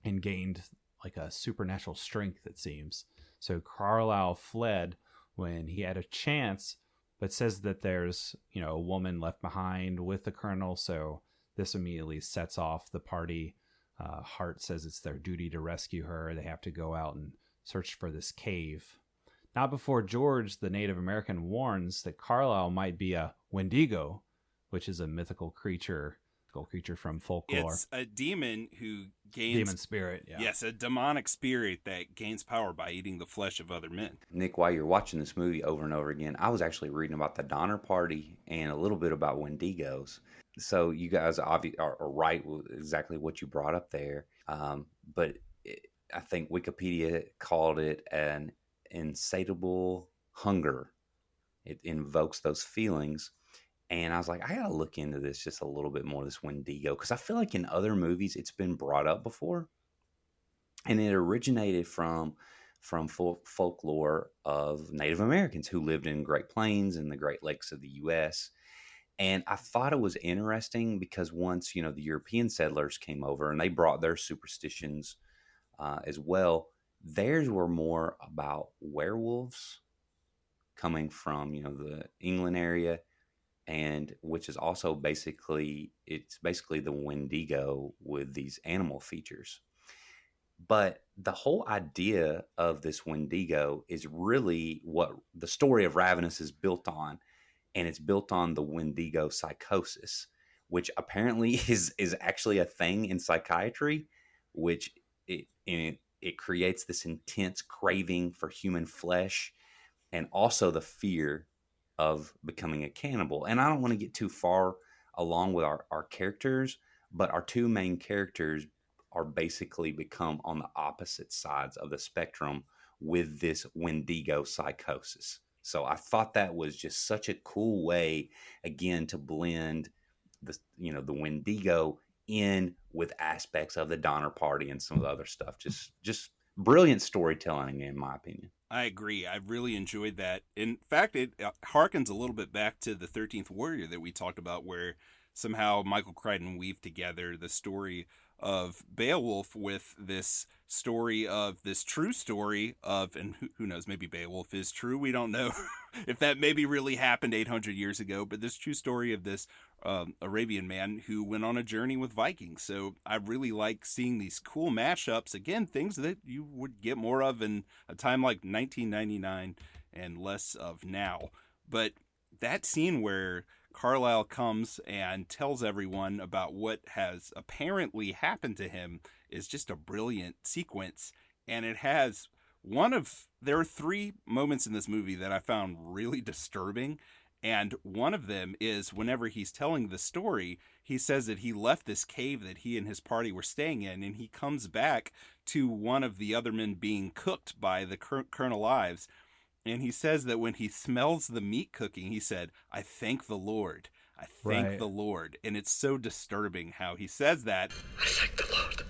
and gained like a supernatural strength, it seems. So Carlyle fled when he had a chance, but says that there's, a woman left behind with the colonel. So this immediately sets off the party. Hart says it's their duty to rescue her. They have to go out and search for this cave. Not before Gorge, the Native American, warns that Carlyle might be a Wendigo, which is a mythical creature from folklore. It's a demon who gains... Demon spirit, yeah. Yes, a demonic spirit that gains power by eating the flesh of other men. Nick, while you're watching this movie over and over again, I was actually reading about the Donner Party and a little bit about Wendigos. So you guys are right with exactly what you brought up there. But I think Wikipedia called it an insatiable hunger. It invokes those feelings. And I was like, I got to look into this just a little bit more, this Wendigo, because I feel like in other movies it's been brought up before. And it originated from folklore of Native Americans who lived in Great Plains and the Great Lakes of the U.S. And I thought it was interesting because once, the European settlers came over and they brought their superstitions as well, theirs were more about werewolves coming from, the England area. and which is also it's basically the Wendigo with these animal features. But the whole idea of this Wendigo is really what the story of Ravenous is built on, and it's built on the Wendigo psychosis, which apparently is actually a thing in psychiatry, which it creates this intense craving for human flesh, and also the fear of becoming a cannibal. And I don't want to get too far along with our characters, but our two main characters are basically become on the opposite sides of the spectrum with this Wendigo psychosis. So I thought that was just such a cool way, again, to blend the Wendigo in with aspects of the Donner Party and some of the other stuff. Just brilliant storytelling, in my opinion. I agree. I really enjoyed that. In fact, it harkens a little bit back to the 13th Warrior that we talked about, where somehow Michael Crichton weaved together the story of Beowulf with this story of this true story of, and who knows, maybe Beowulf is true. We don't know if that maybe really happened 800 years ago, but this true story of this Arabian man who went on a journey with Vikings. So I really like seeing these cool mashups. Again, things that you would get more of in a time like 1999 and less of now. But that scene where Carlisle comes and tells everyone about what has apparently happened to him is just a brilliant sequence. And it has there are three moments in this movie that I found really disturbing. And one of them is whenever he's telling the story, he says that he left this cave that he and his party were staying in, and he comes back to one of the other men being cooked by the Colonel Ives. And he says that when he smells the meat cooking, he said, "I thank the Lord. I thank the Lord." And it's so disturbing how he says that. I thank the Lord.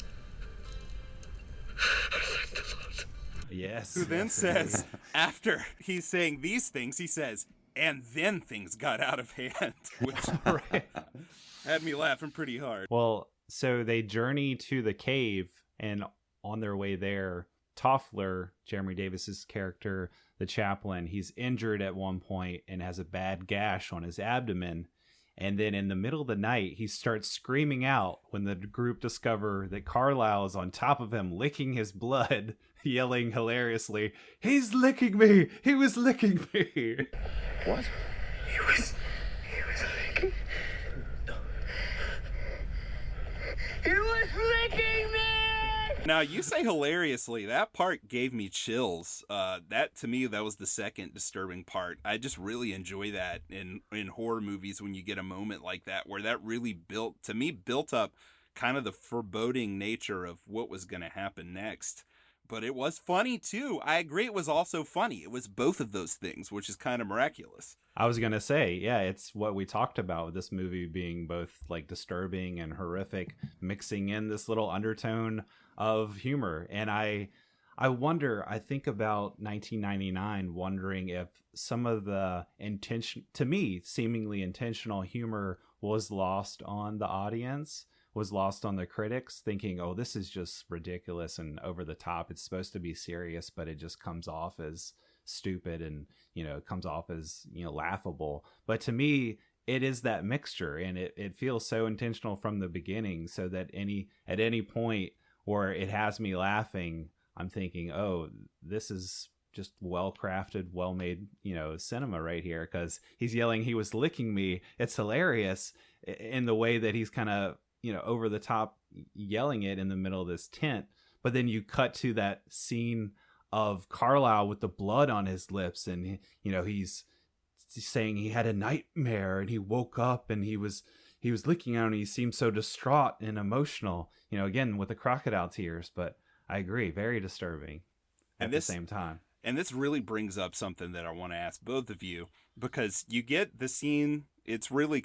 I thank the Lord. Yes. Who then says, after he's saying these things, he says, "And then things got out of hand," which had me laughing pretty hard. Well, so they journey to the cave, and on their way there, Toffler, Jeremy Davis's character, the chaplain, he's injured at one point and has a bad gash on his abdomen. And then in the middle of the night, he starts screaming out when the group discover that Carlisle is on top of him, licking his blood, yelling hilariously, "He's licking me! He was licking me!" What? He was licking. He was licking me! Now, you say hilariously. That part gave me chills. That, to me, that was the second disturbing part. I just really enjoy that in horror movies when you get a moment like that, where that really built up kind of the foreboding nature of what was going to happen next. But it was funny, too. I agree it was also funny. It was both of those things, which is kind of miraculous. I was going to say, yeah, it's what we talked about with this movie being both like disturbing and horrific, mixing in this little undertone of humor. And I wonder, I think about 1999, wondering if some of the to me, seemingly intentional humor was lost on the audience, was lost on the critics, thinking, oh, this is just ridiculous and over the top. It's supposed to be serious, but it just comes off as stupid and, it comes off as, laughable. But to me, it is that mixture, and it feels so intentional from the beginning, so that at any point where it has me laughing, I'm thinking, oh, this is just well-crafted, well-made, cinema right here, because he's yelling, "He was licking me." It's hilarious in the way that he's kind of, over the top yelling it in the middle of this tent. But then you cut to that scene of Carlisle with the blood on his lips, and, he's saying he had a nightmare and he woke up and he was looking out and he seemed so distraught and emotional, again with the crocodile tears. But I agree, very disturbing at the same time. And this really brings up something that I want to ask both of you, because you get the scene, it's really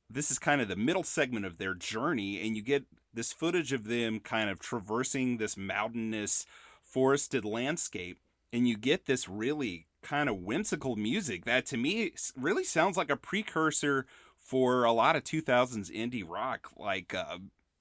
this is kind of the middle segment of their journey, and you get this footage of them kind of traversing this mountainous, forested landscape, and you get this really kind of whimsical music that, to me, really sounds like a precursor for a lot of 2000s indie rock, like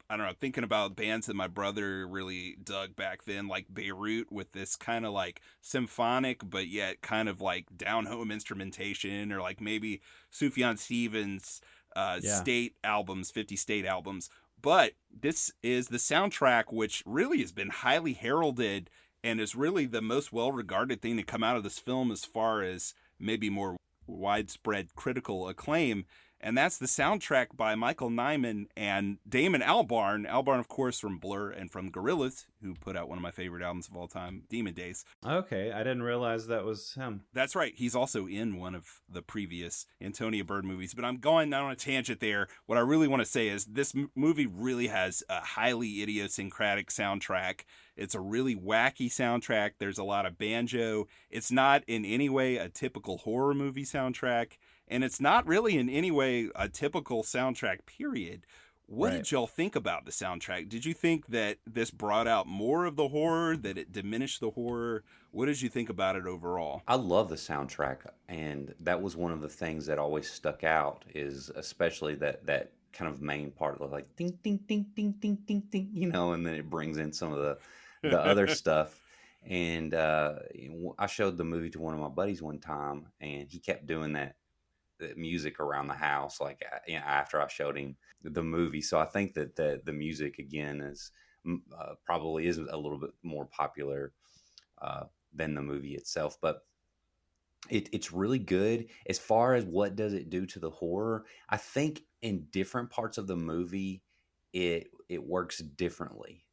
I don't know, thinking about bands that my brother really dug back then, like Beirut, with this kind of like symphonic, but yet kind of like down home instrumentation, or like maybe Sufjan Stevens' Yeah. state albums, 50 state albums. But this is the soundtrack, which really has been highly heralded and is really the most well regarded thing to come out of this film as far as maybe more widespread critical acclaim. And that's the soundtrack by Michael Nyman and Damon Albarn. Albarn, of course, from Blur and from Gorillaz, who put out one of my favorite albums of all time, Demon Days. Okay, I didn't realize that was him. That's right. He's also in one of the previous Antonia Bird movies. But I'm going on a tangent there. What I really want to say is this movie really has a highly idiosyncratic soundtrack. It's a really wacky soundtrack. There's a lot of banjo. It's not in any way a typical horror movie soundtrack. And it's not really in any way a typical soundtrack, period. What Right. did y'all think about the soundtrack? Did you think that this brought out more of the horror, that it diminished the horror? What did you think about it overall? I love the soundtrack, and that was one of the things that always stuck out. Is especially that kind of main part of like ding ding ding ding ding ding ding, and then it brings in some of the other stuff. And I showed the movie to one of my buddies one time, and he kept doing that music around the house, like after I showed him the movie. So I think that the music again is probably is a little bit more popular than the movie itself, but it's really good. As far as what does it do to the horror, I think in different parts of the movie it works differently.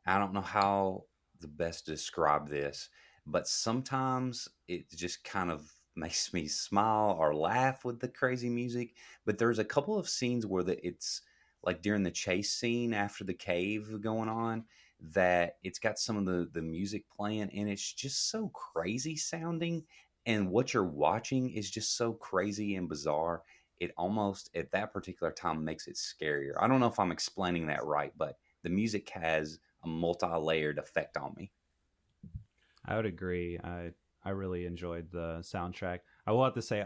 I don't know how the best to describe this, but sometimes it just kind of makes me smile or laugh with the crazy music. But there's a couple of scenes where it's like during the chase scene after the cave going on, that it's got some of the music playing, and it's just so crazy sounding. And what you're watching is just so crazy and bizarre. It almost at that particular time makes it scarier. I don't know if I'm explaining that right, but the music has a multi-layered effect on me. I would agree. I really enjoyed the soundtrack. I will have to say,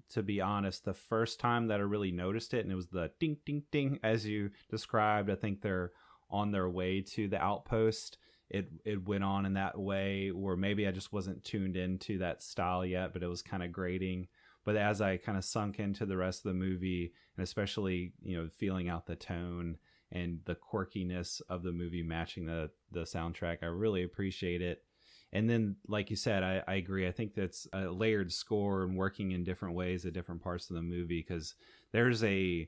to be honest, the first time that I really noticed it, and it was the ding, ding, ding, as you described. I think they're on their way to the outpost. It went on in that way, or maybe I just wasn't tuned into that style yet, but it was kind of grating. But as I kind of sunk into the rest of the movie, and especially, feeling out the tone and the quirkiness of the movie matching the soundtrack, I really appreciate it. And then, like you said, I agree. I think that's a layered score and working in different ways at different parts of the movie, because there's a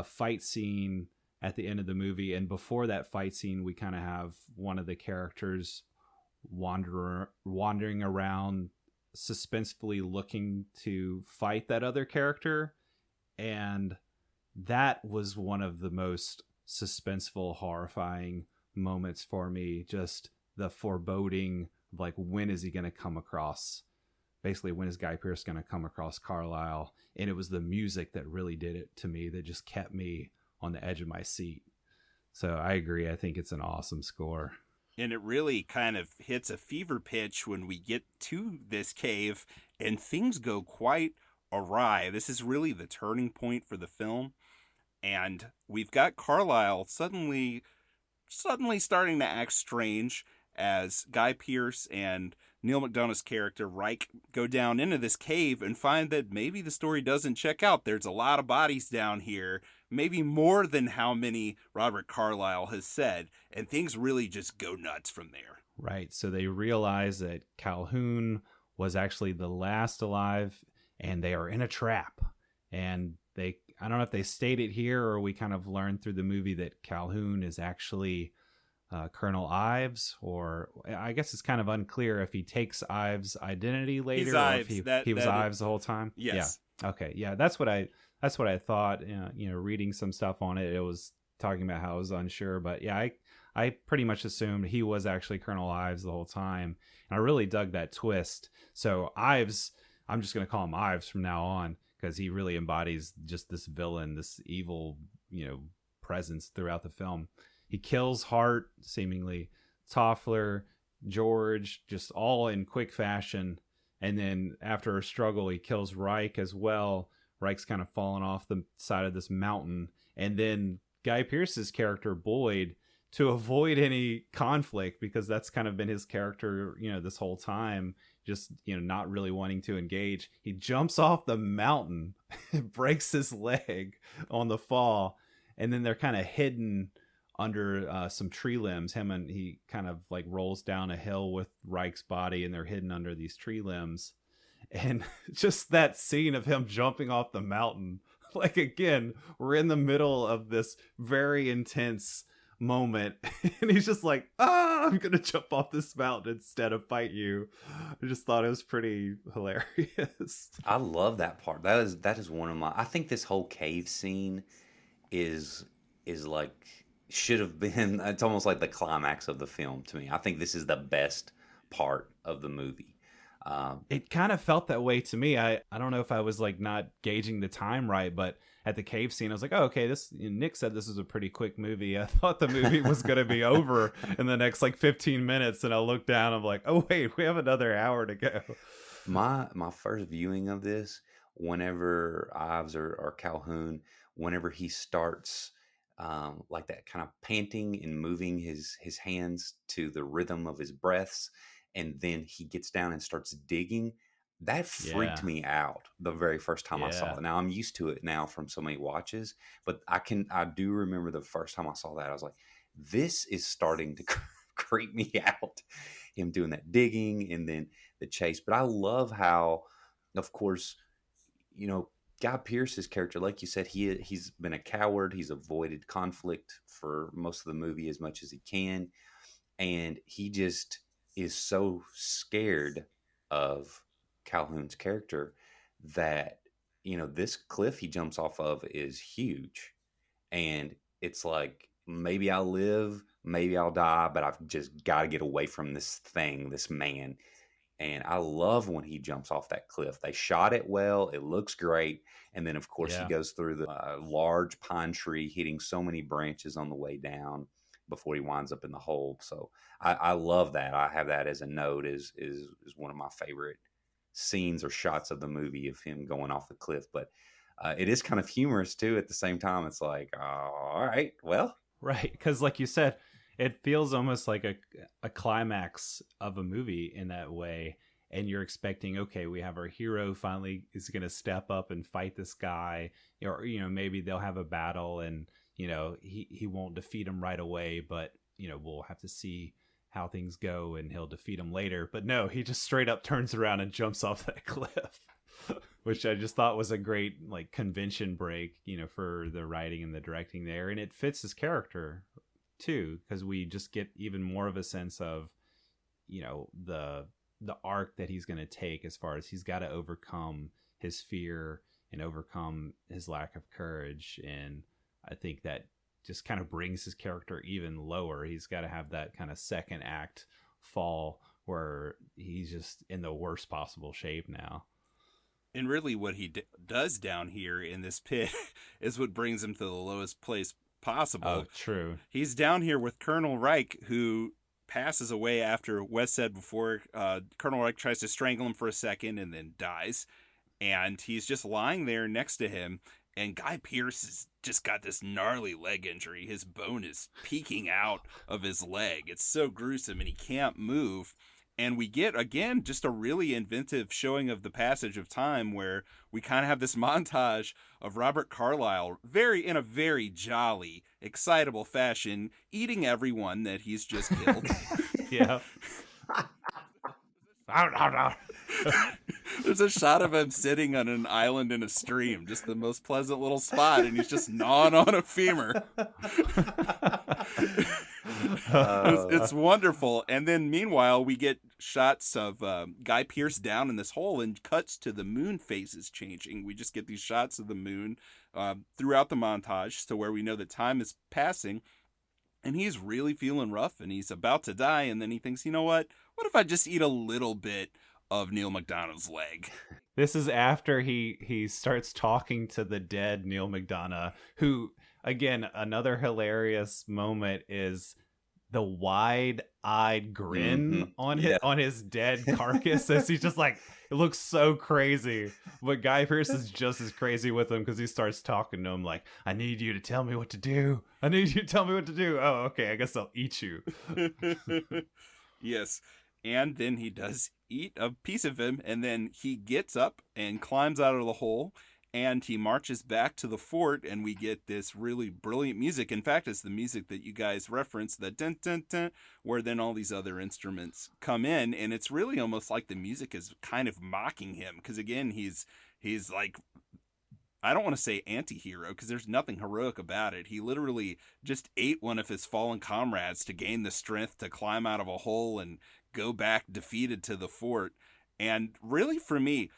fight scene at the end of the movie, and before that fight scene, we kind of have one of the characters wandering around, suspensefully looking to fight that other character, and that was one of the most suspenseful, horrifying moments for me. Just the foreboding, like, when is he going to come across? Basically, when is Guy Pearce going to come across Carlisle? And it was the music that really did it to me, that just kept me on the edge of my seat. So I agree. I think it's an awesome score. And it really kind of hits a fever pitch when we get to this cave, and things go quite awry. This is really the turning point for the film. And we've got Carlisle suddenly starting to act strange as Guy Pearce and Neil McDonough's character Reich go down into this cave and find that maybe the story doesn't check out. There's a lot of bodies down here, maybe more than how many Robert Carlyle has said, and things really just go nuts from there. Right. So they realize that Calhoun was actually the last alive, and they are in a trap. And I don't know if they state it here, or we kind of learned through the movie that Calhoun is actually Colonel Ives, or I guess it's kind of unclear if he takes Ives' identity later. He's or Ives. If he was Ives the whole time. Yes. Yeah. Okay. Yeah. That's what I thought. Reading some stuff on it, it was talking about how I was unsure, but yeah, I pretty much assumed he was actually Colonel Ives the whole time, and I really dug that twist. So Ives, I'm just going to call him Ives from now on, because he really embodies just this villain, this evil, presence throughout the film. He kills Hart, seemingly, Toffler, Gorge, just all in quick fashion. And then after a struggle, he kills Reich as well. Reich's kind of fallen off the side of this mountain. And then Guy Pearce's character, Boyd, to avoid any conflict, because that's kind of been his character, this whole time, just, not really wanting to engage. He jumps off the mountain, breaks his leg on the fall, and then they're kind of hidden under some tree limbs. He kind of like rolls down a hill with Reich's body, and they're hidden under these tree limbs. And just that scene of him jumping off the mountain, like, again, we're in the middle of this very intense moment, and he's just like, I'm gonna jump off this mountain instead of fight you. I just thought it was pretty hilarious. I love that part. That is one of my. I think this whole cave scene is like, should have been. It's almost like the climax of the film to me. I think this is the best part of the movie. It kind of felt that way to me. I don't know if I was like not gauging the time right, but at the cave scene, I was like, oh, okay, Nick said this is a pretty quick movie. I thought the movie was going to be over in the next like 15 minutes. And I looked down, I'm like, oh, wait, we have another hour to go. My first viewing of this, whenever Ives or Calhoun, whenever he starts like that kind of panting and moving his hands to the rhythm of his breaths, and then he gets down and starts digging, that freaked me out the very first time I saw it. Now I'm used to it now from so many watches, but I do remember the first time I saw that, I was like, this is starting to creep me out. Him doing that digging and then the chase. But I love how, of course, Guy Pearce's character, like you said, he's been a coward. He's avoided conflict for most of the movie as much as he can. And he just is so scared of Calhoun's character that, this cliff he jumps off of is huge. And it's like, maybe I'll live, maybe I'll die, but I've just got to get away from this thing, this man. And I love when he jumps off that cliff. They shot it well. It looks great. And then, of course, he goes through the large pine tree, hitting so many branches on the way down before he winds up in the hole. So I love that. I have that as a note, is one of my favorite scenes or shots of the movie, of him going off the cliff. But it is kind of humorous, too, at the same time. It's like, all right, well. Right, because like you said, it feels almost like a climax of a movie in that way. And you're expecting, okay, we have our hero finally is going to step up and fight this guy. Or, maybe they'll have a battle and, he won't defeat him right away. But, we'll have to see how things go and he'll defeat him later. But no, he just straight up turns around and jumps off that cliff, which I just thought was a great like convention break, for the writing and the directing there. And it fits his character too, because we just get even more of a sense of, the arc that he's going to take, as far as he's got to overcome his fear and overcome his lack of courage. And I think that just kind of brings his character even lower. He's got to have that kind of second act fall where he's just in the worst possible shape now. And really what he does down here in this pit is what brings him to the lowest place possible. Oh, true. He's down here with Colonel Reich, who passes away after Wes said before. Colonel Reich tries to strangle him for a second and then dies. And he's just lying there next to him. And Guy Pearce has just got this gnarly leg injury. His bone is peeking out of his leg. It's so gruesome, and he can't move. And we get, again, just a really inventive showing of the passage of time, where we kind of have this montage of Robert Carlyle in a very jolly, excitable fashion, eating everyone that he's just killed. Yeah. There's a shot of him sitting on an island in a stream, just the most pleasant little spot, and he's just gnawing on a femur. It's wonderful. And then meanwhile, we get shots of Guy Pearce down in this hole, and cuts to the moon phases changing. We just get these shots of the moon throughout the montage, to where we know that time is passing. And he's really feeling rough, and he's about to die. And then he thinks, you know what? What if I just eat a little bit of Neil McDonough's leg? This is after he starts talking to the dead Neil McDonough, who, again, another hilarious moment is the wide-eyed grin on his dead carcass as he's just like, it looks so crazy. But Guy Pearce is just as crazy with him because he starts talking to him like, I need you to tell me what to do. I need you to tell me what to do. Oh, okay, I guess I'll eat you. Yes. And then he does eat a piece of him, and then he gets up and climbs out of the hole, and he marches back to the fort, and we get this really brilliant music. In fact, it's the music that you guys referenced, the dun dun dun, where then all these other instruments come in, and it's really almost like the music is kind of mocking him, because again, he's like, I don't want to say anti-hero, because there's nothing heroic about it. He literally just ate one of his fallen comrades to gain the strength to climb out of a hole and go back defeated to the fort. And really, for me,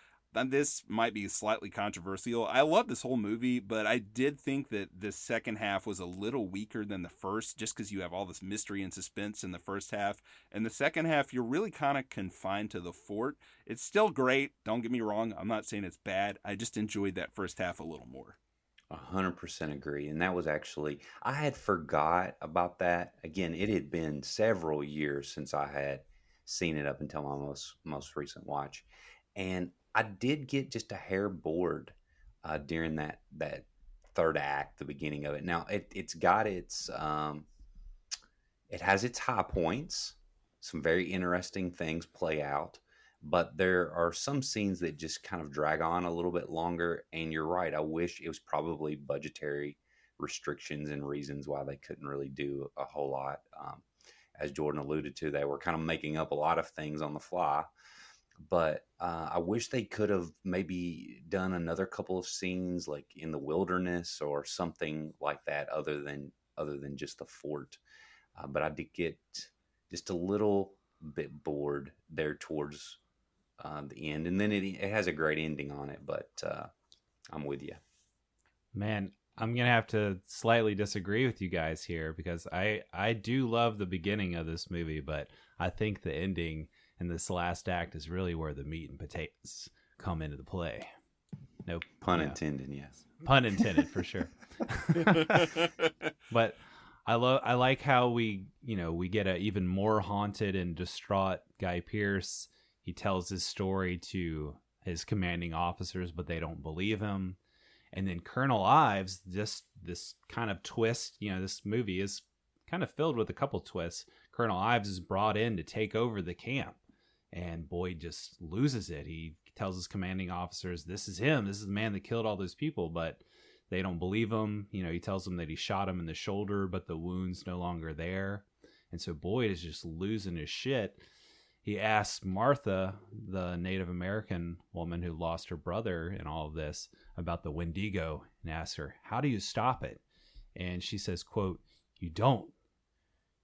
this might be slightly controversial. I love this whole movie, but I did think that the second half was a little weaker than the first, just because you have all this mystery and suspense in the first half. And the second half, you're really kind of confined to the fort. It's still great. Don't get me wrong. I'm not saying it's bad. I just enjoyed that first half a little more. 100% agree. And that was actually, I had forgot about that. Again, it had been several years since I had seen it up until my most recent watch. And I did get just a hair bored during that third act, the beginning of it. Now it's got its it has its high points. Some very interesting things play out, but there are some scenes that just kind of drag on a little bit longer. And you're right. I wish it was probably budgetary restrictions and reasons why they couldn't really do a whole lot. As Jordan alluded to, they were kind of making up a lot of things on the fly. But I wish they could have maybe done another couple of scenes like in the wilderness or something like that, other than just the fort. But I did get just a little bit bored there towards the end, and then it has a great ending on it. But I'm with you, man. I'm gonna have to slightly disagree with you guys here because I do love the beginning of this movie, but I think the ending and this last act is really where the meat and potatoes come into the play. No pun intended, yes. Pun intended for sure. But I like how we get a even more haunted and distraught Guy Pearce. He tells his story to his commanding officers, but they don't believe him. And then Colonel Ives, this kind of twist, this movie is kind of filled with a couple twists. Colonel Ives is brought in to take over the camp, and Boyd just loses it. He tells his commanding officers, this is him. This is the man that killed all those people, but they don't believe him. He tells them that he shot him in the shoulder, but the wound's no longer there. And so Boyd is just losing his shit. He asks Martha, the Native American woman who lost her brother in all of this, about the Wendigo, and asks her, how do you stop it? And she says, quote, you don't.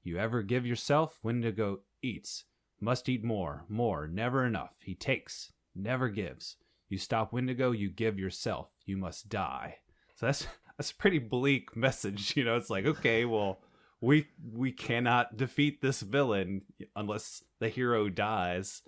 You ever give yourself? Wendigo eats. Must eat more, never enough. He takes, never gives. You stop Wendigo, you give yourself. You must die. So that's a pretty bleak message. It's like, okay, well, we cannot defeat this villain unless the hero dies.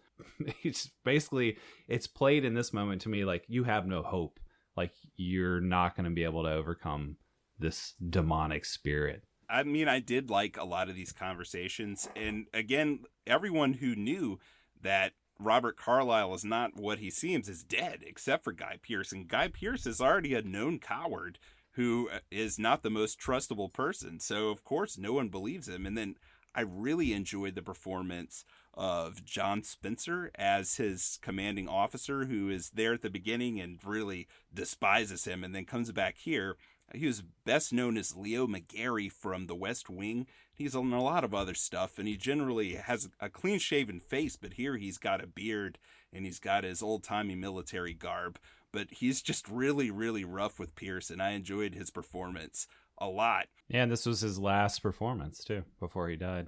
It's basically, it's played in this moment to me like you have no hope. Like you're not going to be able to overcome this demonic spirit. I mean, I did like a lot of these conversations. And again, everyone who knew that Robert Carlyle is not what he seems is dead, except for Guy Pearce. And Guy Pearce is already a known coward who is not the most trustable person. So, of course, no one believes him. And then I really enjoyed the performance of John Spencer as his commanding officer, who is there at the beginning and really despises him and then comes back here. He was best known as Leo McGarry from The West Wing. He's on a lot of other stuff, and he generally has a clean-shaven face, but here he's got a beard, and he's got his old-timey military garb. But he's just really, really rough with Pearce, and I enjoyed his performance a lot. Yeah, and this was his last performance, too, before he died.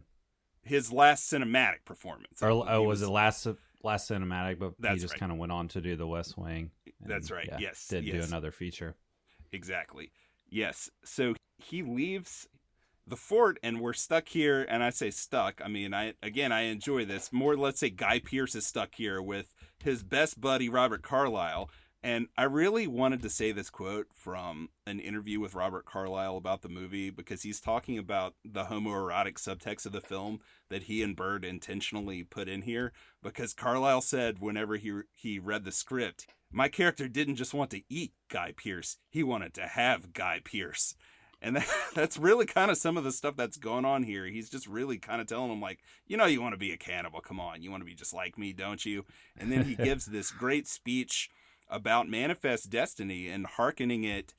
His last cinematic performance. Or was it last cinematic, but he just right. kind of went on to do The West Wing. And, that's right, yes. Did do another feature. Exactly. Yes. So he leaves the fort and we're stuck here. And I say stuck. I mean, I enjoy this more. Let's say Guy Pearce is stuck here with his best buddy, Robert Carlyle. And I really wanted to say this quote from an interview with Robert Carlyle about the movie, because he's talking about the homoerotic subtext of the film that he and Bird intentionally put in here. Because Carlyle said whenever he read the script, my character didn't just want to eat Guy Pearce, he wanted to have Guy Pearce. And that's really kind of some of the stuff that's going on here. He's just really kind of telling him, like, you know, you want to be a cannibal. Come on. You want to be just like me, don't you? And then he gives this great speech about manifest destiny and hearkening it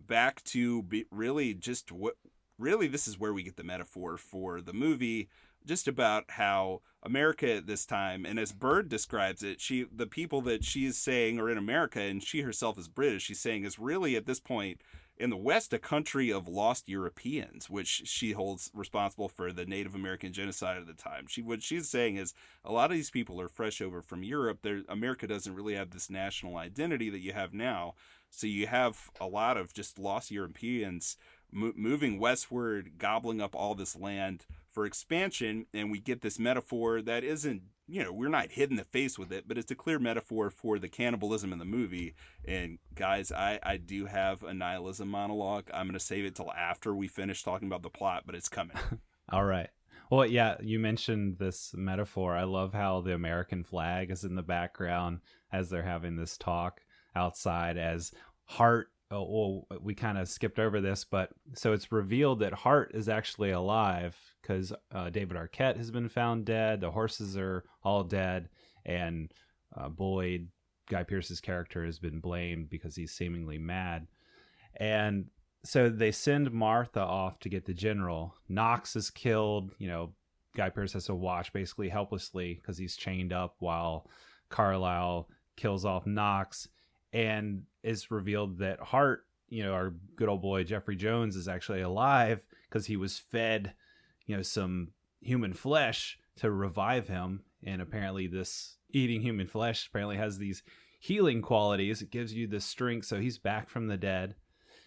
back to really just what really this is where we get the metaphor for the movie, just about how America at this time, and as Bird describes it, the people that she's saying are in America, and she herself is British, she's saying is really at this point in the West a country of lost Europeans, which she holds responsible for the Native American genocide at the time. What she's saying is a lot of these people are fresh over from Europe. America doesn't really have this national identity that you have now. So you have a lot of just lost Europeans moving westward, gobbling up all this land for expansion. And we get this metaphor that isn't, you know, we're not hit in the face with it, but it's a clear metaphor for the cannibalism in the movie. And guys, I do have a nihilism monologue. I'm going to save it till after we finish talking about the plot, but it's coming. All right. Well, yeah, you mentioned this metaphor. I love how the American flag is in the background as they're having this talk outside, as Hart, we kind of skipped over this, but so it's revealed that Hart is actually alive because David Arquette has been found dead. The horses are all dead. And Boyd, Guy Pearce's character, has been blamed because he's seemingly mad. And so they send Martha off to get the general. Knox is killed. You know, Guy Pearce has to watch basically helplessly because he's chained up while Carlisle kills off Knox. And it's revealed that Hart, you know, our good old boy Jeffrey Jones, is actually alive because he was fed, you know, some human flesh to revive him. And apparently this eating human flesh apparently has these healing qualities. It gives you the strength. So he's back from the dead.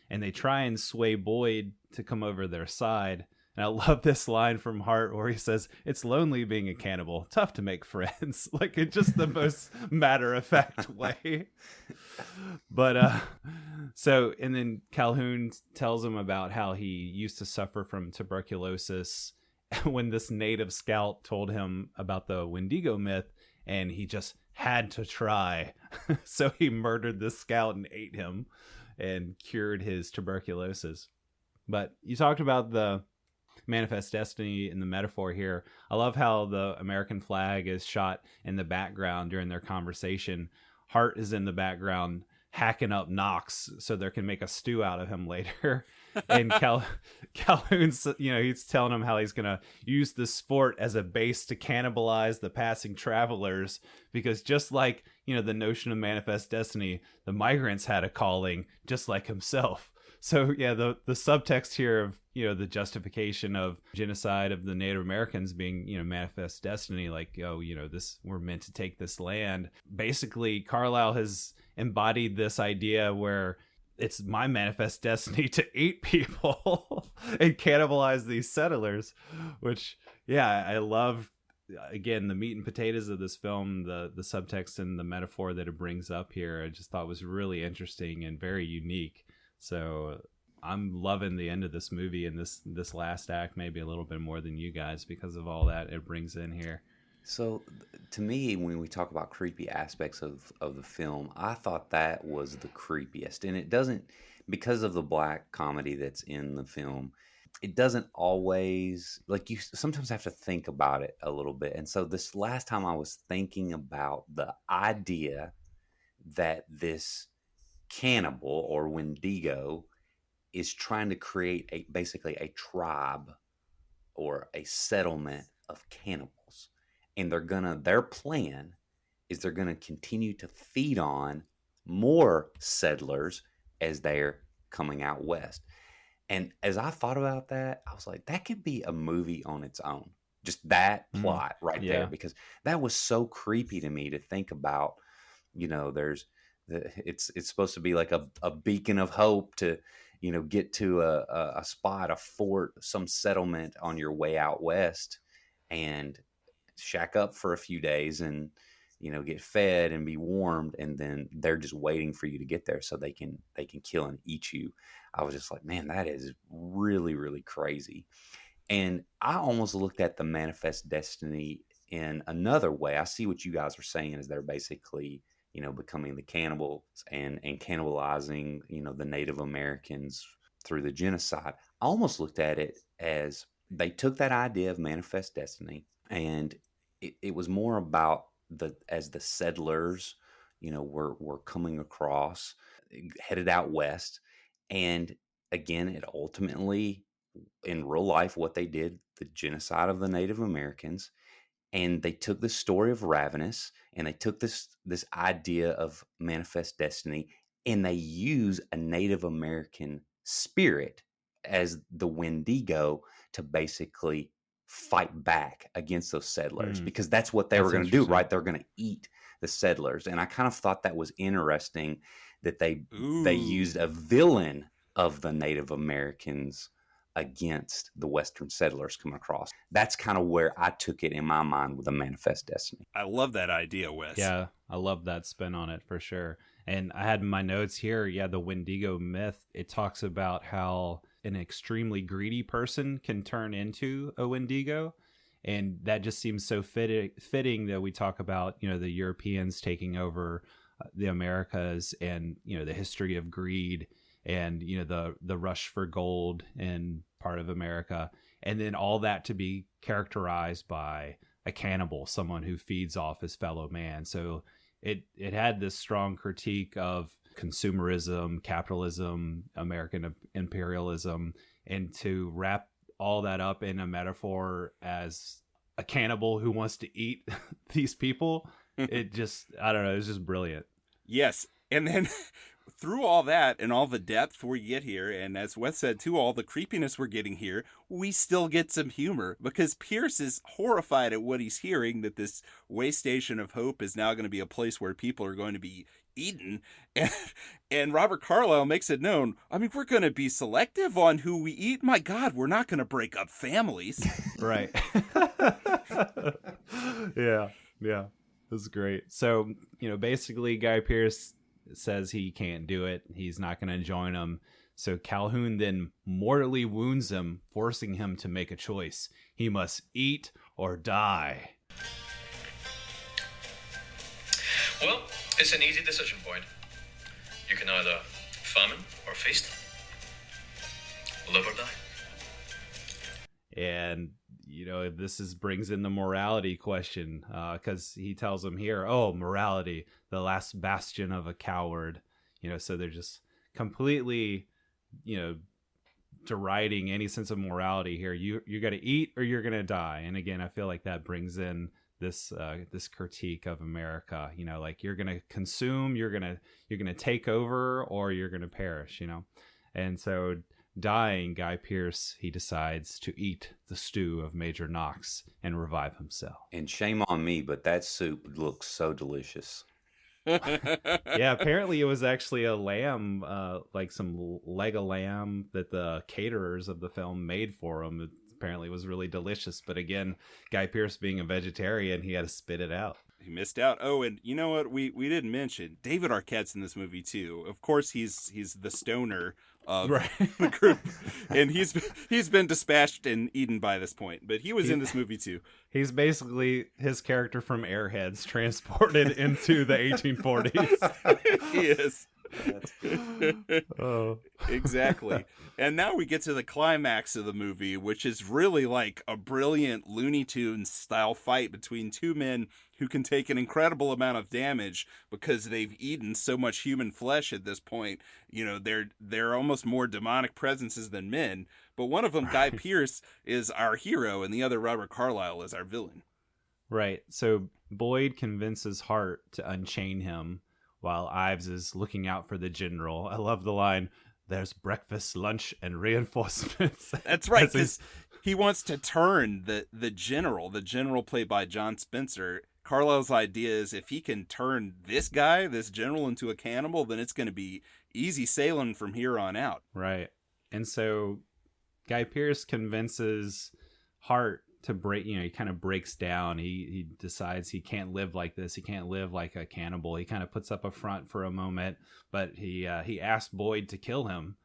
And they try and sway Boyd to come over their side. And I love this line from Hart where he says, "It's lonely being a cannibal. Tough to make friends." Like, in just the most matter-of-fact way. But, so, and then Calhoun tells him about how he used to suffer from tuberculosis when this native scout told him about the Wendigo myth, and he just had to try. So he murdered this scout and ate him and cured his tuberculosis. But you talked about the manifest destiny in the metaphor here. I love how the American flag is shot in the background during their conversation. Hart is in the background hacking up Knox so they can make a stew out of him later. And Calhoun's, you know, he's telling him how he's going to use this fort as a base to cannibalize the passing travelers, because just like, you know, the notion of manifest destiny, the migrants had a calling just like himself. So yeah, the subtext here of, you know, the justification of genocide of the Native Americans being, you know, manifest destiny, like, oh, you know, we're meant to take this land. Basically, Carlisle has embodied this idea where it's my manifest destiny to eat people and cannibalize these settlers, which, yeah, I love. Again, the meat and potatoes of this film, the subtext and the metaphor that it brings up here, I just thought was really interesting and very unique. So I'm loving the end of this movie and this last act maybe a little bit more than you guys because of all that it brings in here. So to me, when we talk about creepy aspects of the film, I thought that was the creepiest. And it doesn't, because of the black comedy that's in the film, it doesn't always, like, you sometimes have to think about it a little bit. And so this last time I was thinking about the idea that this cannibal or Wendigo is trying to create basically a tribe or a settlement of cannibals. And their plan is they're gonna continue to feed on more settlers as they're coming out west. And as I thought about that, I was like, that could be a movie on its own. Just that plot right there, because that was so creepy to me to think about. You know, it's supposed to be like a beacon of hope to, you know, get to a spot, a fort, some settlement on your way out west and shack up for a few days and, get fed and be warmed, and then they're just waiting for you to get there so they can kill and eat you. I was just like, man, that is really, really crazy. And I almost looked at the manifest destiny in another way. I see what you guys are saying is they're basically, becoming the cannibals and cannibalizing, the Native Americans through the genocide. I almost looked at it as they took that idea of manifest destiny, and it was more about as the settlers, were coming across, headed out west. And again, it ultimately, in real life, what they did, the genocide of the Native Americans, and they took the story of Ravenous, and they took this idea of manifest destiny, and they use a Native American spirit as the Wendigo to basically fight back against those settlers, because that's what they were going to do, right? They're going to eat the settlers. And I kind of thought that was interesting that they used a villain of the Native Americans against the Western settlers coming across. That's kind of where I took it in my mind with the manifest destiny. I love that idea, Wes. Yeah, I love that spin on it for sure. And I had in my notes here, the Wendigo myth, it talks about how an extremely greedy person can turn into a Wendigo. And that just seems so fitting that we talk about, the Europeans taking over the Americas, and, the history of greed, and, the rush for gold in part of America. And then all that to be characterized by a cannibal, someone who feeds off his fellow man. So it had this strong critique of consumerism, capitalism, American imperialism, and to wrap all that up in a metaphor as a cannibal who wants to eat these people, it just, I don't know, it's just brilliant. Yes. And then through all that and all the depth we get here, and as Wes said too, all the creepiness we're getting here, we still get some humor, because Pierce is horrified at what he's hearing, that this way station of hope is now going to be a place where people are going to be eaten. And Robert Carlyle makes it known, I mean, we're going to be selective on who we eat. My God, we're not going to break up families. Right. Yeah. That's great. So, basically Guy Pearce says he can't do it. He's not going to join him. So Calhoun then mortally wounds him, forcing him to make a choice. He must eat or die. Well, it's an easy decision point. You can either famine or feast, live or die. And, this brings in the morality question, because he tells him here, morality, the last bastion of a coward. So they're just completely, deriding any sense of morality here. You got to eat or you're going to die. And again, I feel like that brings in this critique of America, like you're going to consume, you're going to take over, or you're going to perish, And so dying, Guy Pearce, he decides to eat the stew of Major Knox and revive himself. And shame on me, but that soup looks so delicious. Yeah, apparently it was actually a lamb, like some leg of lamb that the caterers of the film made for him. It apparently was really delicious, but again, Guy Pearce being a vegetarian, he had to spit it out. He missed out. Oh, and you know what? We didn't mention David Arquette's in this movie too. Of course, he's the stoner of the group, and he's been dispatched and eaten by this point. But he was in this movie too. He's basically his character from Airheads transported into the 1840s. He is. Oh, exactly. And now we get to the climax of the movie, which is really like a brilliant Looney Tunes style fight between two men who can take an incredible amount of damage because they've eaten so much human flesh at this point. They're almost more demonic presences than men. But one of them, Guy Pearce, is our hero, and the other, Robert Carlyle, is our villain. Right. So Boyd convinces Hart to unchain him, while Ives is looking out for the general. I love the line, "There's breakfast, lunch, and reinforcements." That's right, because he wants to turn the general played by John Spencer. Carlisle's idea is if he can turn this general, into a cannibal, then it's going to be easy sailing from here on out. Right. And so Guy Pearce convinces Hart to break, he kind of breaks down. He decides he can't live like this. He can't live like a cannibal. He kind of puts up a front for a moment, but he asked Boyd to kill him,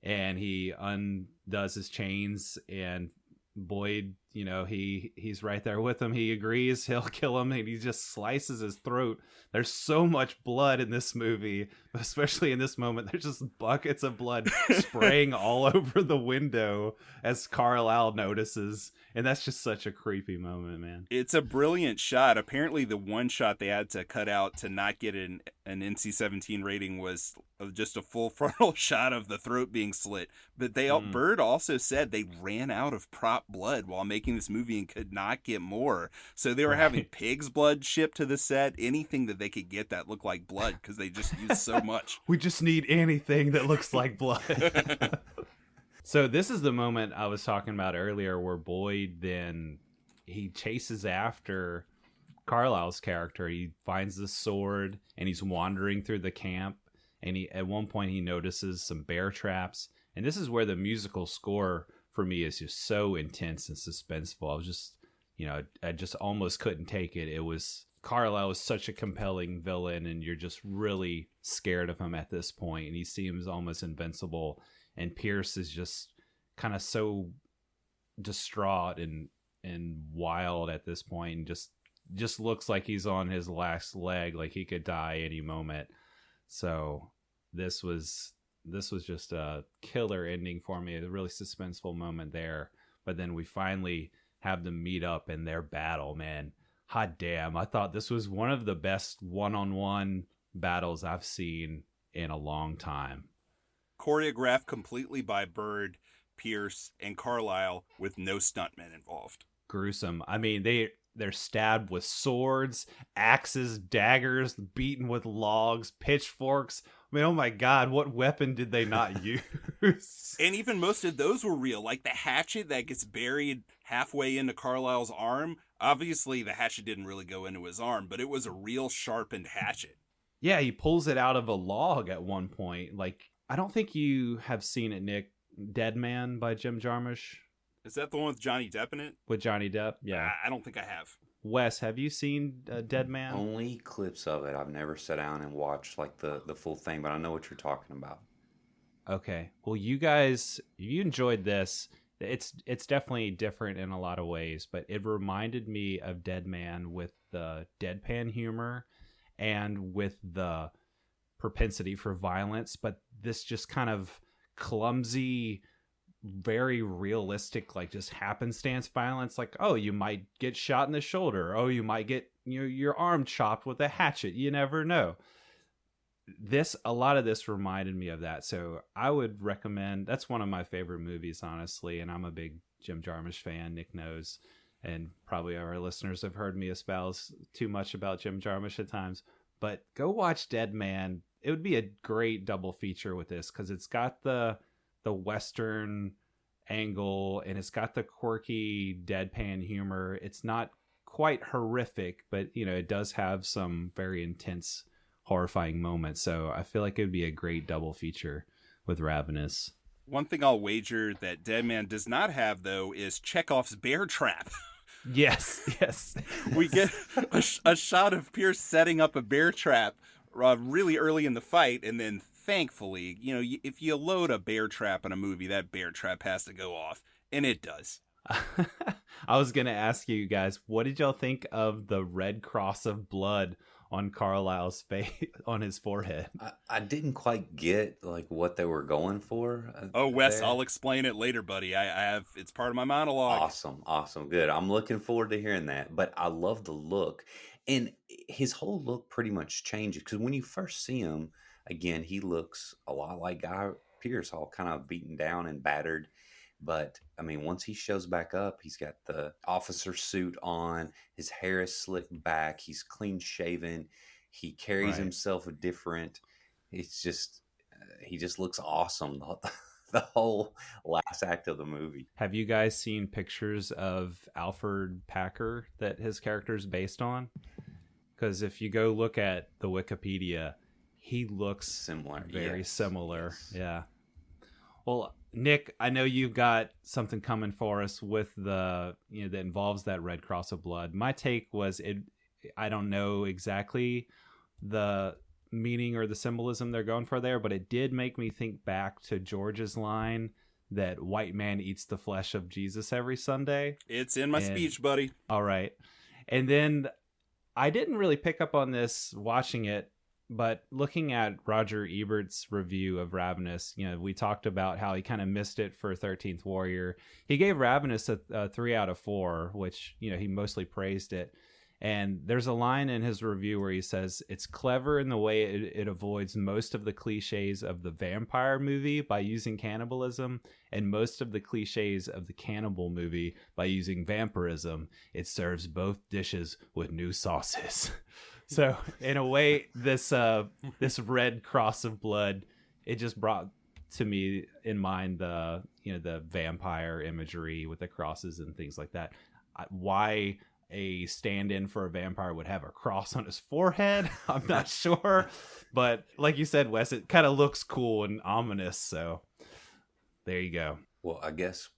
and he undoes his chains, and Boyd, he's right there with him. He agrees he'll kill him, and he just slices his throat. There's so much blood in this movie, especially in this moment. There's just buckets of blood spraying all over the window as Carlisle notices. And that's just such a creepy moment, man. It's a brilliant shot. Apparently, the one shot they had to cut out to not get an NC-17 rating was just a full frontal shot of the throat being slit. But Bird also said they ran out of prop blood while making this movie and could not get more. So they were having pig's blood shipped to the set, anything that they could get that looked like blood, because they just used so much. We just need anything that looks like blood. So this is the moment I was talking about earlier where Boyd then he chases after Carlisle's character. He finds the sword and he's wandering through the camp, and at one point he notices some bear traps. And this is where the musical score for me is just so intense and suspenseful. I was just, I just almost couldn't take it. It was Carlisle is such a compelling villain, and you're just really scared of him at this point, and he seems almost invincible. And Pierce is just kind of so distraught and wild at this point, and just looks like he's on his last leg, like he could die any moment. So this was just a killer ending for me, a really suspenseful moment there. But then we finally have them meet up in their battle, man. Hot damn, I thought this was one of the best one-on-one battles I've seen in a long time. Choreographed completely by Bird, Pierce, and Carlisle with no stuntmen involved. Gruesome. I mean, they're stabbed with swords, axes, daggers, beaten with logs, pitchforks. I mean, oh my God, what weapon did they not use? And even most of those were real, like the hatchet that gets buried halfway into Carlisle's arm. Obviously, the hatchet didn't really go into his arm, but it was a real sharpened hatchet. Yeah, he pulls it out of a log at one point. Like, I don't think you have seen it, Nick. Dead Man by Jim Jarmusch. Is that the one with Johnny Depp in it? With Johnny Depp? Yeah. I don't think I have. Wes, have you seen Dead Man? Only clips of it. I've never sat down and watched like the full thing, but I know what you're talking about. Okay. Well, you guys, you enjoyed this. It's definitely different in a lot of ways, but it reminded me of Dead Man with the deadpan humor and with the propensity for violence, but this just kind of clumsy, very realistic, like just happenstance violence. Like, oh, you might get shot in the shoulder. Oh, you might get your arm chopped with a hatchet. You never know. A lot of this reminded me of that. So I would recommend, that's one of my favorite movies, honestly. And I'm a big Jim Jarmusch fan. Nick knows, and probably our listeners have heard me espouse too much about Jim Jarmusch at times, but go watch Dead Man. It would be a great double feature with this, because it's got the Western angle and it's got the quirky deadpan humor. It's not quite horrific, but it does have some very intense, horrifying moments. So I feel like it would be a great double feature with Ravenous. One thing I'll wager that Dead Man does not have, though, is Chekhov's bear trap. Yes. We get a shot of Pierce setting up a bear trap really early in the fight, and then thankfully, if you load a bear trap in a movie, that bear trap has to go off, and it does. I was going to ask you guys, what did y'all think of the red cross of blood on Carlisle's face, on his forehead? I didn't quite get like what they were going for. Oh, Wes, I'll explain it later, buddy. I have, it's part of my monologue. Awesome. Good. I'm looking forward to hearing that. But I love the look. And his whole look pretty much changes, because when you first see him, again, he looks a lot like Guy Pearce, all kind of beaten down and battered. But, I mean, once he shows back up, he's got the officer suit on, his hair is slicked back, he's clean shaven, he carries himself different. It's just, he just looks awesome the whole last act of the movie. Have you guys seen pictures of Alfred Packer that his character is based on? Because if you go look at the Wikipedia, he looks similar, very similar. Yes. Yeah. Well, Nick, I know you've got something coming for us with that involves that red cross of blood. My take was I don't know exactly the meaning or the symbolism they're going for there, but it did make me think back to George's line that white man eats the flesh of Jesus every Sunday. It's in my speech, buddy. All right. And then I didn't really pick up on this watching it, but looking at Roger Ebert's review of Ravenous, we talked about how he kind of missed it for 13th Warrior. He gave Ravenous a 3 out of 4, which, he mostly praised it. And there's a line in his review where he says it's clever in the way it avoids most of the cliches of the vampire movie by using cannibalism, and most of the cliches of the cannibal movie by using vampirism. It serves both dishes with new sauces. So in a way, this red cross of blood, it just brought to me in mind the vampire imagery with the crosses and things like that. Why a stand-in for a vampire would have a cross on his forehead, I'm not sure, but like you said, Wes, it kind of looks cool and ominous, so there you go. Well, I guess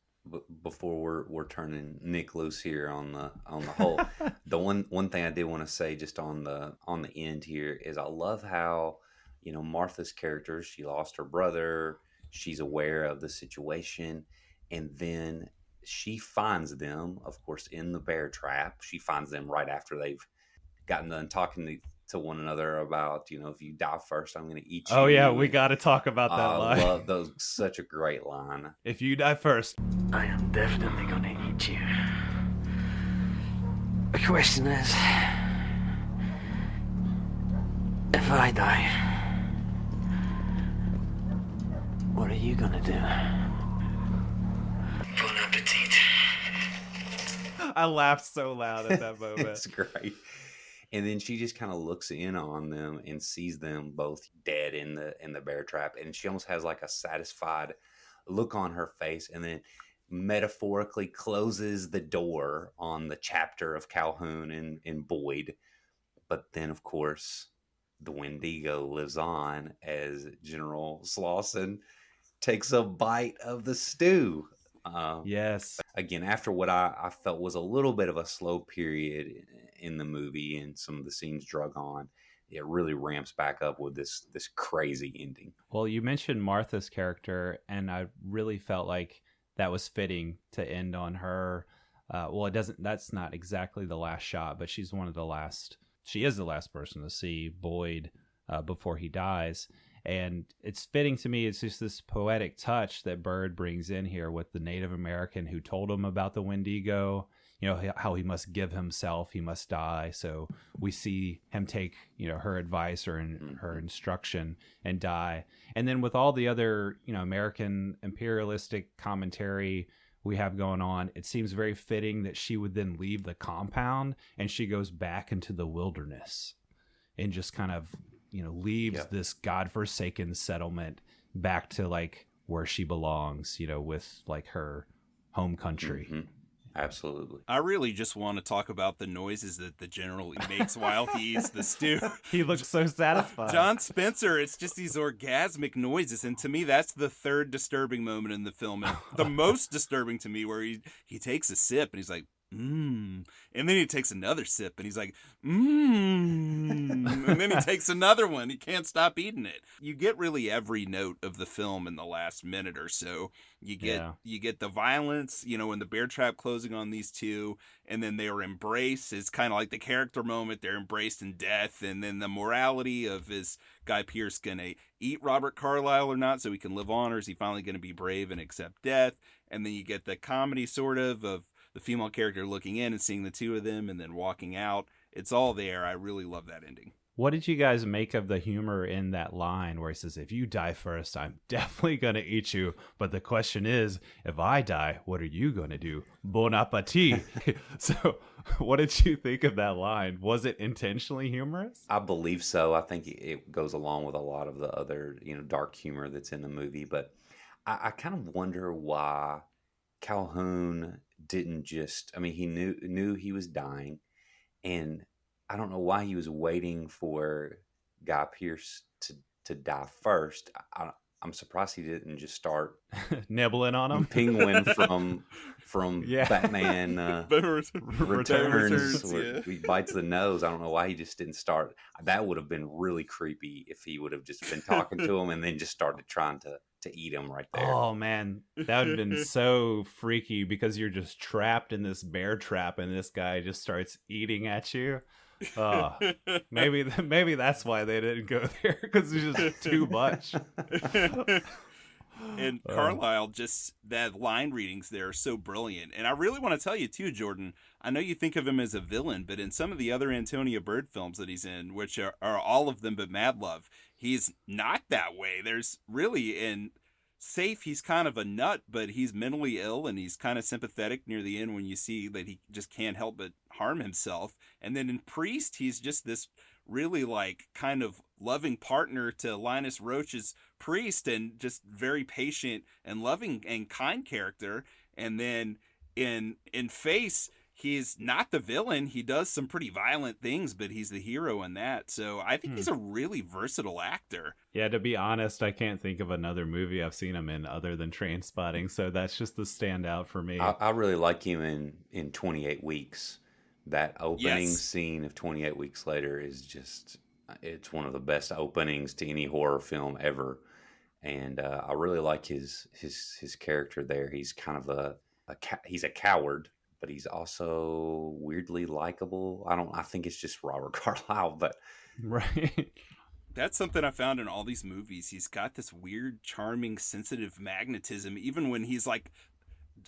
before we're turning Nick loose here on the whole, the one thing I did want to say just on the end here is I love how Martha's character, she lost her brother, she's aware of the situation, and then she finds them, of course, in the bear trap. She finds them right after they've gotten done talking to one another about, if you die first, I'm going to eat you. Oh, yeah, we got to talk about that line. I love those. Such a great line. If you die first, I am definitely gonna eat you. The question is, if I die, what are you gonna do? Bon appetit. I laughed so loud at that moment. It's great. And then she just kind of looks in on them and sees them both dead in the bear trap, and she almost has like a satisfied look on her face, and then metaphorically closes the door on the chapter of Calhoun and Boyd. But then, of course, the Wendigo lives on as General Slauson takes a bite of the stew. Yes. Again, after what I felt was a little bit of a slow period in the movie and some of the scenes drug on, it really ramps back up with this crazy ending. Well, you mentioned Martha's character, and I really felt like that was fitting to end on her. That's not exactly the last shot, but she is the last person to see Boyd before he dies. And it's fitting to me. It's just this poetic touch that Bird brings in here with the Native American who told him about the Wendigo, how he must give himself, he must die. So we see him take, her advice or her instruction and die. And then with all the other, American imperialistic commentary we have going on, it seems very fitting that she would then leave the compound and she goes back into the wilderness and just kind of, leaves this godforsaken settlement back to like where she belongs, with like her home country. Mm-hmm. Absolutely. I really just want to talk about the noises that the general makes while he eats the stew. He looks so satisfied. John Spencer, it's just these orgasmic noises. And to me, that's the third disturbing moment in the film. And the most disturbing to me, where he takes a sip and he's like, and then he takes another sip and he's like, and then he takes another one. He can't stop eating it. You get really every note of the film in the last minute or so. You get the violence, in the bear trap closing on these two, and then their embrace is kind of like the character moment. They're embraced in death, and then the morality of, is Guy Pearce gonna eat Robert Carlyle or not so he can live on, or is he finally gonna be brave and accept death? And then you get the comedy sort of the female character looking in and seeing the two of them and then walking out. It's all there. I really love that ending. What did you guys make of the humor in that line where he says, if you die first, I'm definitely going to eat you. But the question is, if I die, what are you going to do? Bon appetit. So what did you think of that line? Was it intentionally humorous? I believe so. I think it goes along with a lot of the other, dark humor that's in the movie. But I kind of wonder why Calhoun didn't just, he knew he was dying, and I don't know why he was waiting for Guy Pearce to die first. I'm surprised he didn't just start Nibbling on him. Penguin from Yeah. Batman Returns, where he bites the nose. I don't know why he just didn't start. That would have been really creepy if he would have just been talking to him and then just started trying to eat him right there. Oh man, that would have been so freaky because you're just trapped in this bear trap and this guy just starts eating at you. Oh, maybe that's why they didn't go there, because it's just too much. And Carlisle, just that line readings there are so brilliant. And I really want to tell you too, Jordan, I know you think of him as a villain, but in some of the other Antonia Bird films that he's in, which are all of them but Mad Love, he's not that way. There's really, in Safe, he's kind of a nut, but he's mentally ill and he's kind of sympathetic near the end when you see that he just can't help but harm himself. And then in Priest, he's just this really like kind of loving partner to Linus Roach's priest and just very patient and loving and kind character. And then in Face, he's not the villain. He does some pretty violent things, but he's the hero in that. So I think he's a really versatile actor. Yeah, to be honest, I can't think of another movie I've seen him in other than Trainspotting, so that's just the standout for me. I really like him in 28 Weeks. That opening scene of 28 Weeks Later is just, it's one of the best openings to any horror film ever. And I really like his character there. He's kind of he's a coward, but he's also weirdly likable. I think it's just Robert Carlyle, but right. That's something I found in all these movies. He's got this weird, charming, sensitive magnetism, even when he's like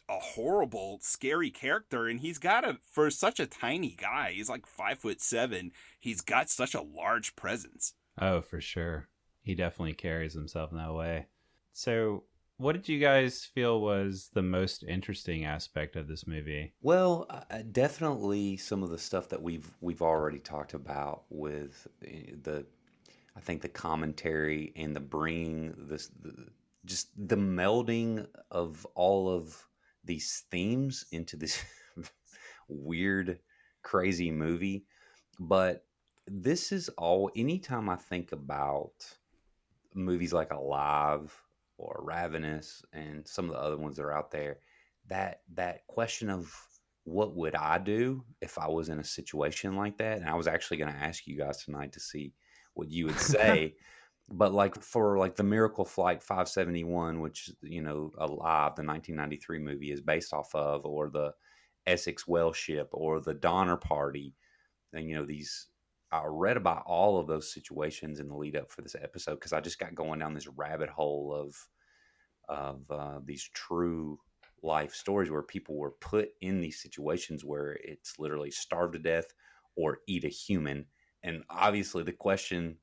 a horrible, scary character. And he's got for such a tiny guy, he's like 5'7", he's got such a large presence. Oh, for sure. He definitely carries himself in that way. So what did you guys feel was the most interesting aspect of this movie? Well, definitely some of the stuff that we've already talked about with I think the commentary and the bringing just the melding of all of these themes into this weird, crazy movie. But this is all, anytime I think about movies like Alive or Ravenous and some of the other ones that are out there, that question of what would I do if I was in a situation like that? And I was actually going to ask you guys tonight to see what you would say. But like for like the Miracle Flight 571, which, you know, Alive, the 1993 movie is based off of, or the Essex Whale Ship or the Donner Party. And, you know, I read about all of those situations in the lead up for this episode because I just got going down this rabbit hole of these true life stories where people were put in these situations where it's literally starve to death or eat a human. And obviously the question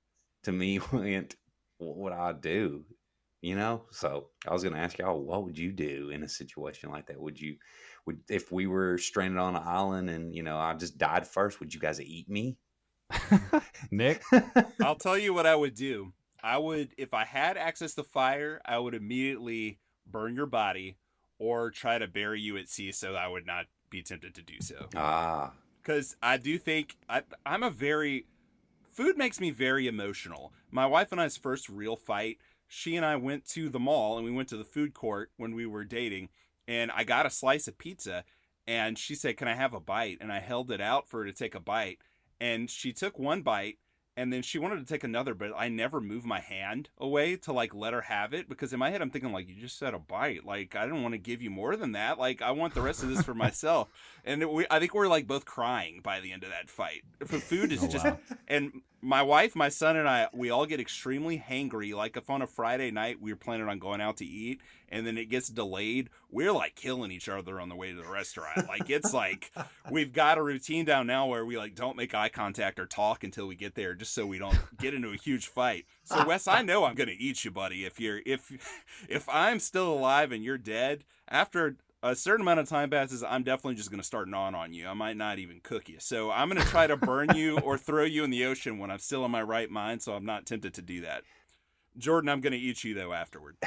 to me went, what would I do? You know? So I was going to ask y'all, what would you do in a situation like that? Would if we were stranded on an island and, you know, I just died first, would you guys eat me? Nick? I'll tell you what I would do. If I had access to fire, I would immediately burn your body or try to bury you at sea so I would not be tempted to do so. Because I do think food makes me very emotional. My wife and I's first real fight, she and I went to the mall and we went to the food court when we were dating, and I got a slice of pizza and she said, "Can I have a bite?" And I held it out for her to take a bite, and she took one bite and then she wanted to take another, but I never moved my hand away to like let her have it, because in my head I'm thinking like, you just said a bite, like I don't want to give you more than that, like I want the rest of this for myself. And I think we're like both crying by the end of that fight. Food is wow. And my wife, my son, and I, we all get extremely hangry. Like if on a Friday night we were planning on going out to eat and then it gets delayed, we're like killing each other on the way to the restaurant. Like it's like we've got a routine down now where we like don't make eye contact or talk until we get there, just so we don't get into a huge fight. So Wes, I know I'm gonna eat you, buddy. If I'm still alive and you're dead, after a certain amount of time passes, I'm definitely just going to start gnawing on you. I might not even cook you. So I'm going to try to burn you or throw you in the ocean when I'm still in my right mind, so I'm not tempted to do that. Jordan, I'm going to eat you, though, afterward.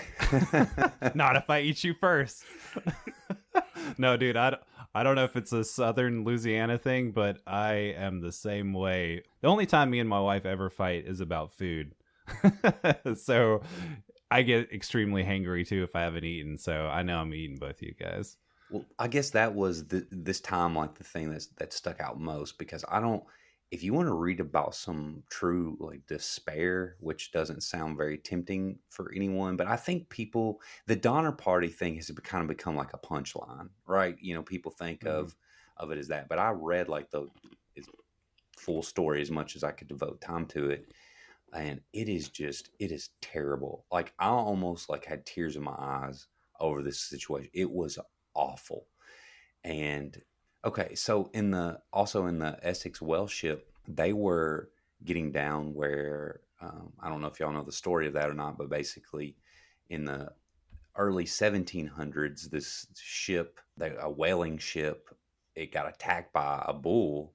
Not if I eat you first. No, dude, I don't know if it's a southern Louisiana thing, but I am the same way. The only time me and my wife ever fight is about food. So I get extremely hangry too if I haven't eaten, so I know I'm eating both of you guys. Well, I guess that was this time like the thing that stuck out most because I don't. If you want to read about some true like despair, which doesn't sound very tempting for anyone, but I think people the Donner Party thing has kind of become like a punchline, right? You know, people think of it as that, but I read like the full story as much as I could devote time to it, and it is terrible. Like I almost like had tears in my eyes over this situation. It was awful. And okay, so in the Essex Welsh ship, they were getting down where I don't know if y'all know the story of that or not, but basically in the early 1700s, this ship, a whaling ship, it got attacked by a bull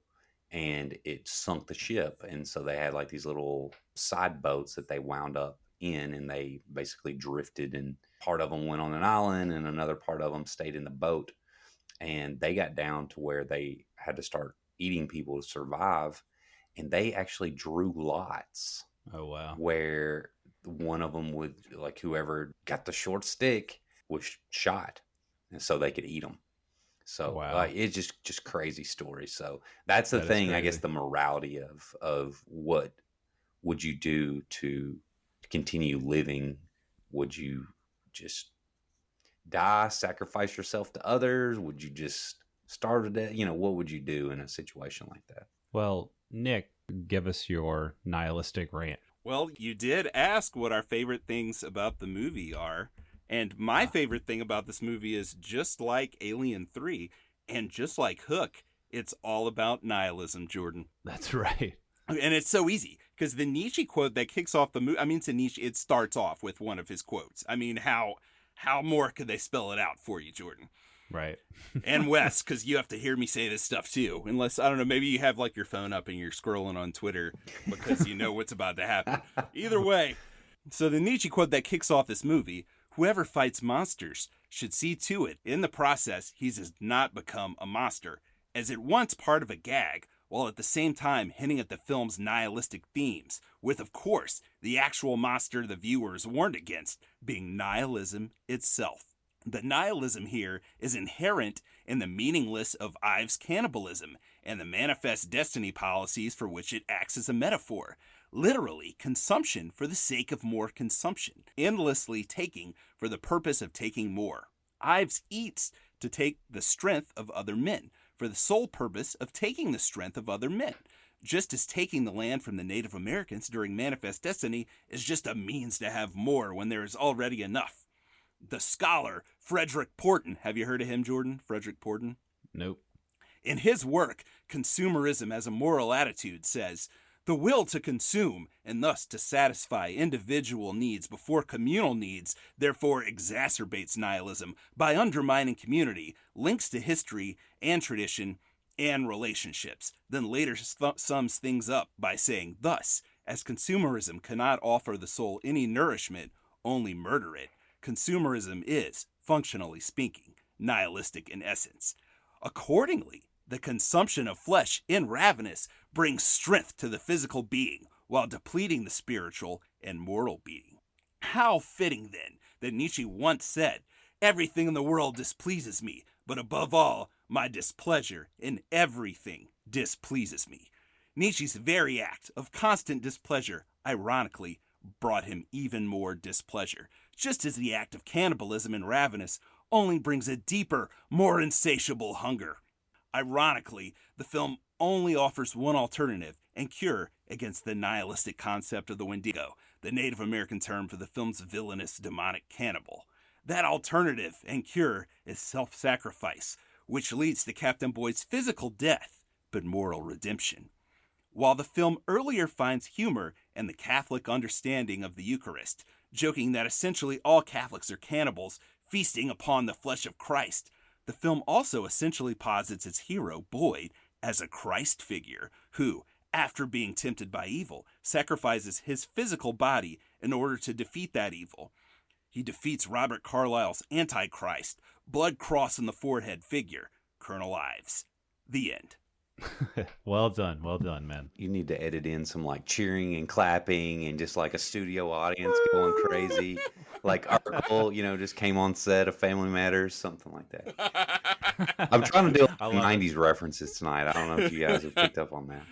and it sunk the ship. And so they had like these little side boats that they wound up in, and they basically drifted, and part of them went on an island and another part of them stayed in the boat. And they got down to where they had to start eating people to survive. And they actually drew lots. Oh, wow. Where one of them would, like, whoever got the short stick was shot. And so they could eat them. So wow. It's just crazy stories. So that's the thing, I guess, the morality of what would you do to continue living? Would you just die, sacrifice yourself to others? Would you just starve to death? You know, what would you do in a situation like that? Well, Nick, give us your nihilistic rant. Well, you did ask what our favorite things about the movie are. And my favorite thing about this movie is just like Alien 3 and just like Hook, it's all about nihilism, Jordan. That's right. And it's so easy because the Nietzsche quote that kicks off the movie, I mean, it's a Nietzsche, it starts off with one of his quotes. I mean, how more could they spell it out for you, Jordan? Right. And Wes, because you have to hear me say this stuff too. Unless, I don't know, maybe you have like your phone up and you're scrolling on Twitter because you know what's about to happen. Either way. So the Nietzsche quote that kicks off this movie, whoever fights monsters should see to it, in the process, he does not become a monster, as at once part of a gag, while at the same time hinting at the film's nihilistic themes, with, of course, the actual monster the viewer is warned against being nihilism itself. The nihilism here is inherent in the meaningless of Ives' cannibalism and the manifest destiny policies for which it acts as a metaphor. Literally, consumption for the sake of more consumption, endlessly taking for the purpose of taking more. Ives eats to take the strength of other men, for the sole purpose of taking the strength of other men, just as taking the land from the Native Americans during Manifest Destiny is just a means to have more when there is already enough. The scholar Frederick Porten, have you heard of him, Jordan? Frederick Porten? Nope. In his work, Consumerism as a Moral Attitude, says, the will to consume, and thus to satisfy individual needs before communal needs, therefore exacerbates nihilism by undermining community, links to history and tradition and relationships, then later sums things up by saying, thus, as consumerism cannot offer the soul any nourishment, only murder it, consumerism is, functionally speaking, nihilistic in essence. Accordingly, the consumption of flesh in Ravenous brings strength to the physical being while depleting the spiritual and moral being. How fitting, then, that Nietzsche once said, everything in the world displeases me, but above all, my displeasure in everything displeases me. Nietzsche's very act of constant displeasure, ironically, brought him even more displeasure, just as the act of cannibalism in Ravenous only brings a deeper, more insatiable hunger. Ironically, the film only offers one alternative and cure against the nihilistic concept of the Wendigo, the Native American term for the film's villainous demonic cannibal. That alternative and cure is self-sacrifice, which leads to Captain Boyd's physical death, but moral redemption. While the film earlier finds humor in the Catholic understanding of the Eucharist, joking that essentially all Catholics are cannibals feasting upon the flesh of Christ, the film also essentially posits its hero, Boyd, as a Christ figure who, after being tempted by evil, sacrifices his physical body in order to defeat that evil. He defeats Robert Carlyle's Antichrist, blood cross in the forehead figure, Colonel Ives. The end. Well done, man. You need to edit in some like cheering and clapping and just like a studio audience going crazy. Like Urkel, just came on set of Family Matters, something like that. I'm trying to do I love 90s references tonight. I don't know if you guys have picked up on that.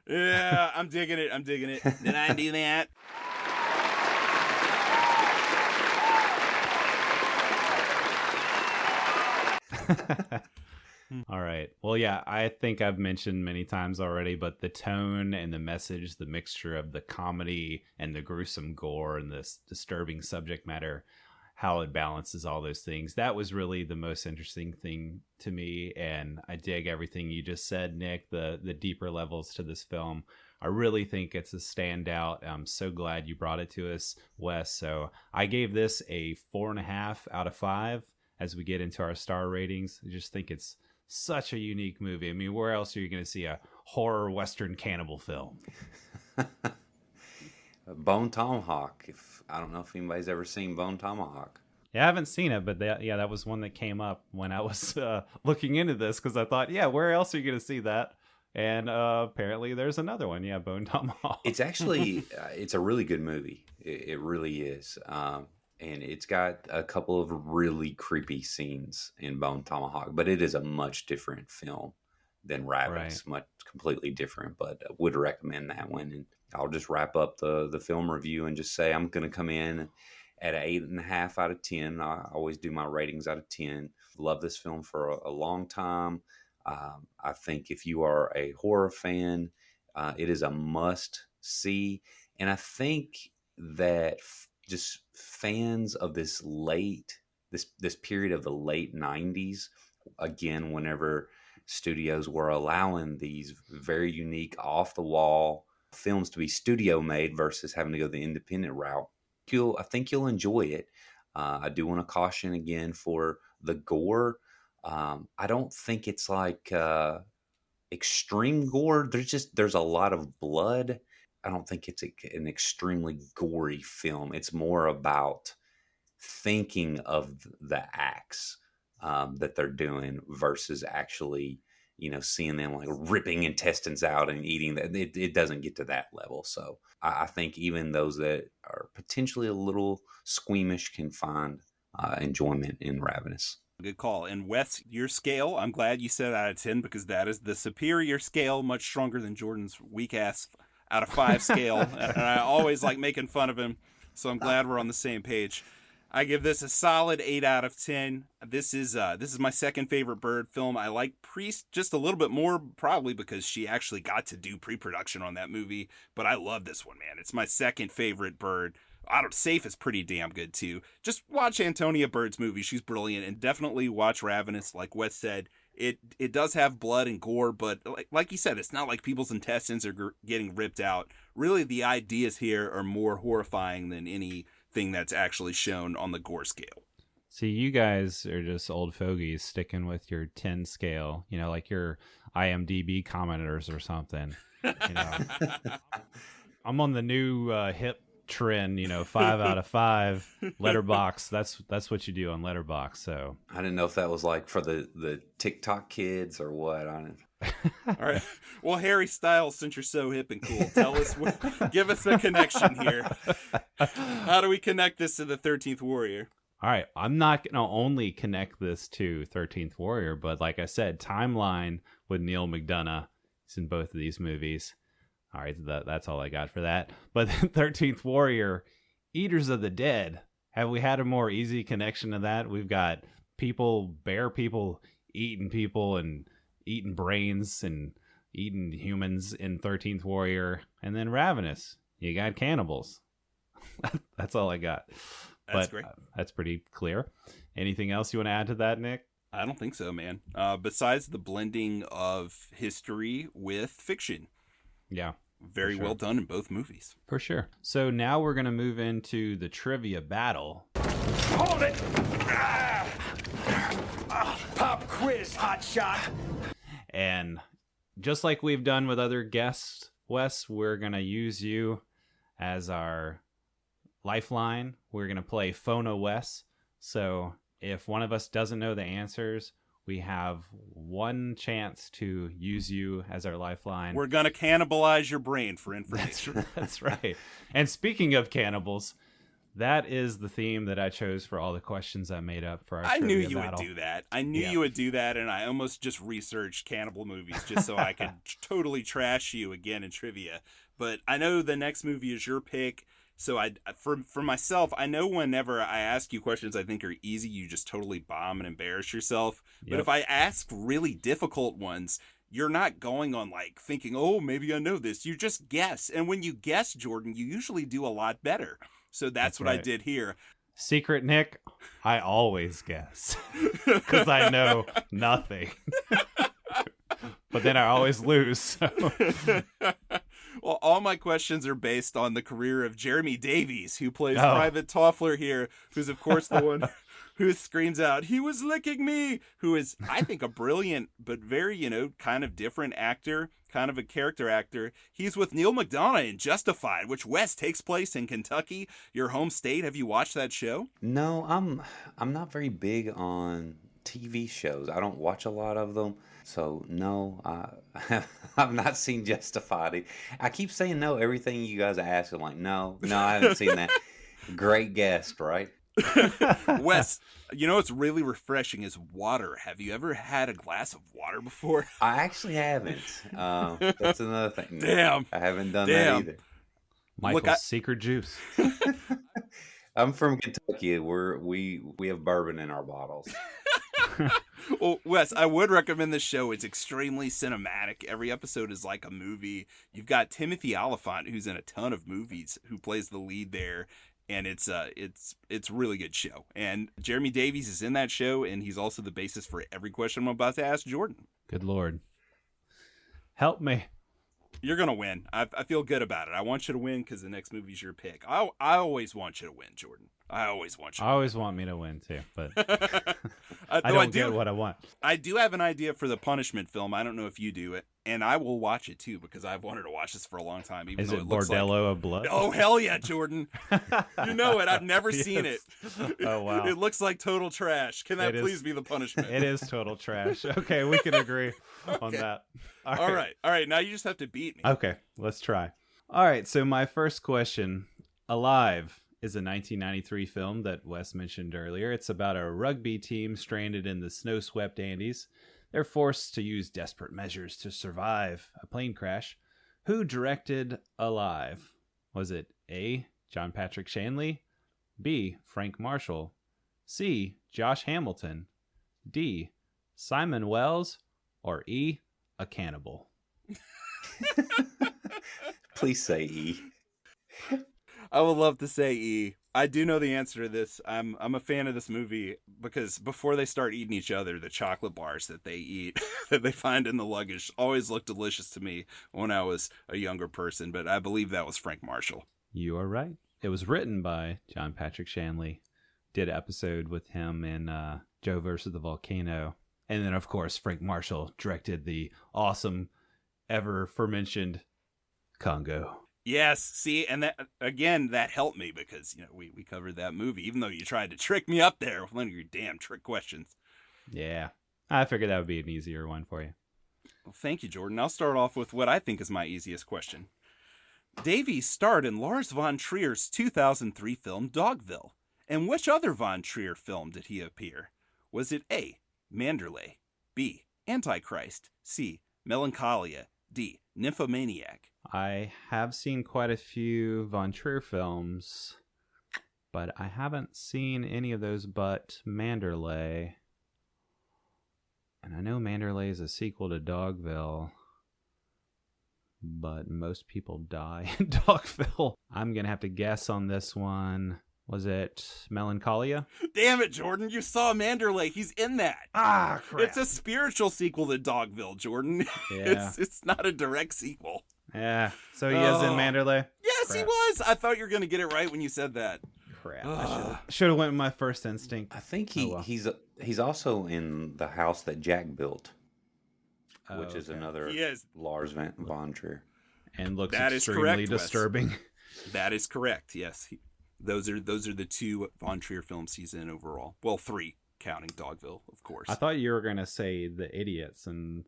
Yeah, I'm digging it. Did I do that? All right. Well, yeah, I think I've mentioned many times already, but the tone and the message, the mixture of the comedy and the gruesome gore and this disturbing subject matter, how it balances all those things, that was really the most interesting thing to me. And I dig everything you just said, Nick, the deeper levels to this film. I really think it's a standout. I'm so glad you brought it to us, Wes. So I gave this a 4.5 out of 5 as we get into our star ratings. I just think it's such a unique movie. I mean, where else are you going to see a horror Western cannibal film? Bone Tomahawk. I don't know if anybody's ever seen Bone Tomahawk. Yeah, I haven't seen it, but that was one that came up when I was looking into this, because I thought, where else are you going to see that? And apparently there's another one. Yeah, Bone Tomahawk. It's actually, it's a really good movie. It really is. And it's got a couple of really creepy scenes in Bone Tomahawk, but it is a much different film than Ravenous. Much completely different, but I would recommend that one. And I'll just wrap up the film review and just say I'm going to come in at an 8.5 out of 10. I always do my ratings out of 10. Love this film for a long time. I think if you are a horror fan, it is a must see. And I think that just fans of this period of the late 90s, again, whenever studios were allowing these very unique off the wall films to be studio made versus having to go the independent route, I think you'll enjoy it. I do want to caution again for the gore. I don't think it's like extreme gore. There's a lot of blood. I don't think it's an extremely gory film. It's more about thinking of the acts that they're doing versus actually, seeing them like ripping intestines out and eating that. It doesn't get to that level. So I think even those that are potentially a little squeamish can find enjoyment in Ravenous. Good call. And Wes, your scale, I'm glad you said out of 10, because that is the superior scale, much stronger than Jordan's weak ass out of 5 scale. And I always like making fun of him, so I'm glad we're on the same page. I give this a solid 8 out of 10. This is my second favorite Bird film. I like Priest just a little bit more, probably because she actually got to do pre-production on that movie. But I love this one, man. It's my second favorite Bird. Safe is pretty damn good too. Just watch Antonia Bird's movie. She's brilliant. And definitely watch Ravenous. Like Wes said, it does have blood and gore, but like you said, it's not like people's intestines are getting ripped out. Really, the ideas here are more horrifying than anything that's actually shown on the gore scale. See, you guys are just old fogies sticking with your 10 scale, like your IMDb commenters or something. I'm on the new hip trend, 5 out of 5 letterbox. That's what you do on letterbox. So I didn't know if that was like for the TikTok kids or what on it. All right. Well, Harry Styles, since you're so hip and cool, give us a connection here. How do we connect this to the 13th Warrior? All right. I'm not going to only connect this to 13th Warrior, but like I said, Timeline with Neil McDonough is in both of these movies. All right, that's all I got for that. But 13th Warrior, Eaters of the Dead. Have we had a more easy connection to that? We've got bear people eating and eating brains and eating humans in 13th Warrior. And then Ravenous, you got cannibals. That's all I got. That's great. That's pretty clear. Anything else you want to add to that, Nick? I don't think so, man. Besides the blending of history with fiction. Yeah. Very well done in both movies. For sure. So now we're going to move into the trivia battle. Hold it! Pop quiz, hot shot. And just like we've done with other guests, Wes, we're going to use you as our lifeline. We're going to play Phono Wes. So if one of us doesn't know the answers, we have one chance to use you as our lifeline. We're going to cannibalize your brain for information. That's right. And speaking of cannibals, that is the theme that I chose for all the questions I made up for our I knew trivia you battle. would do that. I knew you would do that, and I almost just researched cannibal movies just so I could totally trash you again in trivia. But I know the next movie is your pick, so for myself, I know whenever I ask you questions I think are easy, you just totally bomb and embarrass yourself. But Yep. if I ask really difficult ones, you're not going on like thinking, oh, maybe I know this. You just guess. And when you guess, Jordan, you usually do a lot better. So that's what right. I did here. Secret, Nick, I always guess because I know nothing. But then I always lose. So. Well, all my questions are based on the career of Jeremy Davies, who plays Private Toffler here, who's, of course, the one who screams out, "He was licking me," who is, I think, a brilliant but very, kind of different actor, kind of a character actor. He's with Neil McDonough in Justified, which, Wes, takes place in Kentucky, your home state. Have you watched that show? No, I'm not very big on TV shows. I don't watch a lot of them. So no, I've not seen Justified. I keep saying no. Everything you guys ask, I'm like, no, I haven't seen that. Great guest, right? Wes, what's really refreshing is water. Have you ever had a glass of water before? I actually haven't. That's another thing. Damn. I haven't done that either. Michael's secret juice. I'm from Kentucky. We have bourbon in our bottles. Well, Wes, I would recommend this show. It's extremely cinematic. Every episode is like a movie. You've got Timothy Olyphant, who's in a ton of movies, who plays the lead there, and it's a really good show. And Jeremy Davies is in that show, and he's also the basis for every question I'm about to ask Jordan. Good Lord. Help me. You're going to win. I feel good about it. I want you to win because the next movie's your pick. I always want you to win, Jordan. I always want you to always want me to win, too, but I I don't get what I want. I do have an idea for the punishment film. I don't know if you do it, and I will watch it, too, because I've wanted to watch this for a long time. Even Is though it looks Bordello of Blood? Oh, hell yeah, Jordan. You know it. I've never seen it. Oh, wow. It looks like total trash. Can that please be the punishment? It is total trash. Okay, we can agree on that. All right. Now you just have to beat me. Okay, let's try. All right, so my first question. Alive is a 1993 film that Wes mentioned earlier. It's about a rugby team stranded in the snow-swept Andes. They're forced to use desperate measures to survive a plane crash. Who directed Alive? Was it A, John Patrick Shanley, B, Frank Marshall, C, Josh Hamilton, D, Simon Wells, or E, a cannibal? Please say E. I would love to say E. I do know the answer to this. I'm a fan of this movie because before they start eating each other, the chocolate bars that they eat, that they find in the luggage, always looked delicious to me when I was a younger person. But I believe that was Frank Marshall. You are right. It was written by John Patrick Shanley. Did an episode with him in Joe versus the Volcano. And then, of course, Frank Marshall directed the awesome, ever-mentioned Congo. Yes, see, and that again, that helped me because, we covered that movie, even though you tried to trick me up there with one of your damn trick questions. Yeah, I figured that would be an easier one for you. Well, thank you, Jordan. I'll start off with what I think is my easiest question. Davies starred in Lars von Trier's 2003 film Dogville. In which other von Trier film did he appear? Was it A, Manderley, B, Antichrist, C, Melancholia, D, Nymphomaniac? I have seen quite a few Von Trier films, but I haven't seen any of those but Manderley. And I know Manderley is a sequel to Dogville, but most people die in Dogville. I'm going to have to guess on this one. Was it Melancholia? Damn it, Jordan. You saw Manderley. He's in that. Ah, crap. It's a spiritual sequel to Dogville, Jordan. Yeah. It's not a direct sequel. Yeah. So he is in Manderley? Yes, Crap. he was. I thought you were going to get it right when you said that. Crap. I should have went with my first instinct. I think he's also in the house that Jack built, which is another Lars von Trier. And looks That is extremely correct, Wes. disturbing. That is correct. Yes. Those are the two Von Trier films he's in overall. Well, 3. counting Dogville, of course. I thought you were going to say The Idiots and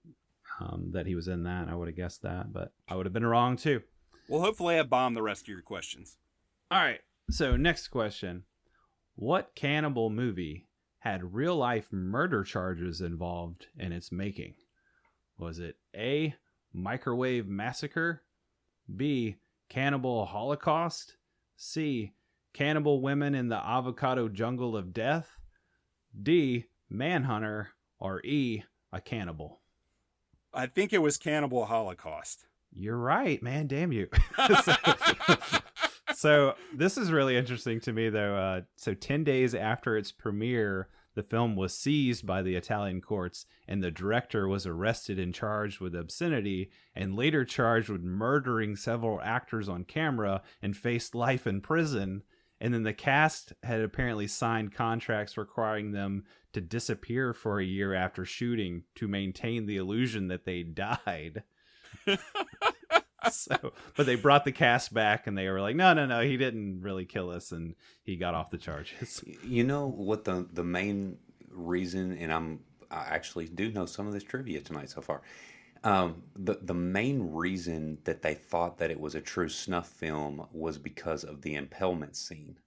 that he was in that. I would have guessed that, but I would have been wrong too. Well, hopefully I bombed the rest of your questions. All right. So next question. What cannibal movie had real life murder charges involved in its making? Was it A, Microwave Massacre, B, Cannibal Holocaust, C, Cannibal Women in the Avocado Jungle of Death, D, Manhunter, or E, A Cannibal? I think it was Cannibal Holocaust. You're right, man. Damn you. So this is really interesting to me, though. So 10 days after its premiere, the film was seized by the Italian courts, and the director was arrested and charged with obscenity, and later charged with murdering several actors on camera and faced life in prison. And then the cast had apparently signed contracts requiring them to disappear for a year after shooting to maintain the illusion that they died. But they brought the cast back and they were like, no, he didn't really kill us, and he got off the charges. You know what the main reason, and I actually do know some of this trivia tonight so far. The main reason that they thought that it was a true snuff film was because of the impalement scene,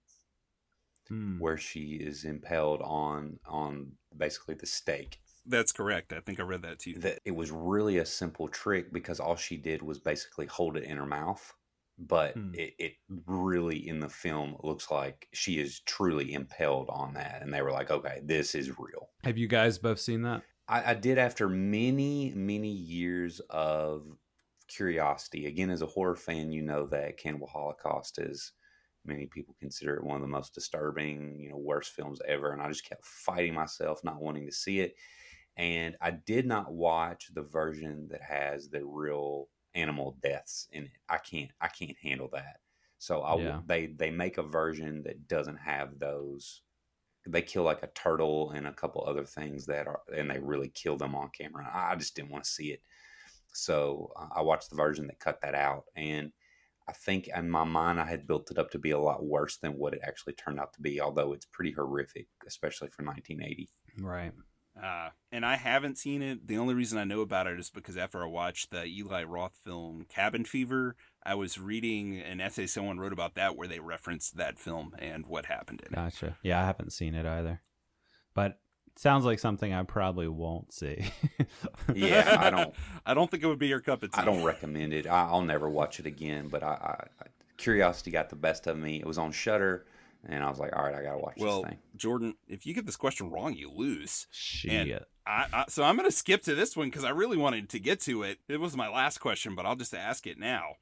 where she is impaled on basically the stake. That's correct. I think I read that too. That it was really a simple trick because all she did was basically hold it in her mouth. But it really in the film looks like she is truly impaled on that. And they were like, okay, this is real. Have you guys both seen that? I did after many, many years of curiosity. Again, as a horror fan, you know that Cannibal Holocaust is, many people consider it one of the most disturbing, worst films ever. And I just kept fighting myself, not wanting to see it. And I did not watch the version that has the real animal deaths in it. I can't handle that. So they make a version that doesn't have those. They kill like a turtle and a couple other things and they really kill them on camera. I just didn't want to see it. So I watched the version that cut that out. And I think in my mind, I had built it up to be a lot worse than what it actually turned out to be, although it's pretty horrific, especially for 1980. Right. And I haven't seen it. The only reason I know about it is because after I watched the Eli Roth film Cabin Fever, I was reading an essay someone wrote about that where they referenced that film and what happened in it. Gotcha. Yeah, I haven't seen it either. But it sounds like something I probably won't see. Yeah, I don't think it would be your cup of tea. I don't recommend it. I'll never watch it again, but curiosity got the best of me. It was on Shudder. And I was like, all right, I got to watch this thing. Jordan, if you get this question wrong, you lose. Shit. So I'm going to skip to this one because I really wanted to get to it. It was my last question, but I'll just ask it now.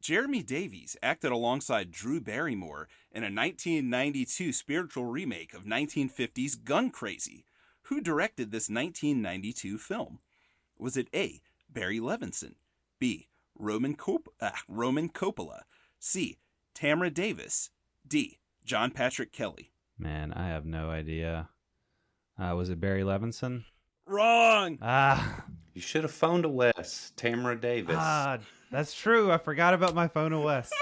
Jeremy Davies acted alongside Drew Barrymore in a 1992 spiritual remake of 1950's Gun Crazy. Who directed this 1992 film? Was it A, Barry Levinson, B, Roman Coppola, C, Tamra Davis, D, John Patrick Kelly? Man, I have no idea. Was it Barry Levinson? Wrong! You should have phoned a Wes. Tamra Davis. That's true. I forgot about my phone to Wes.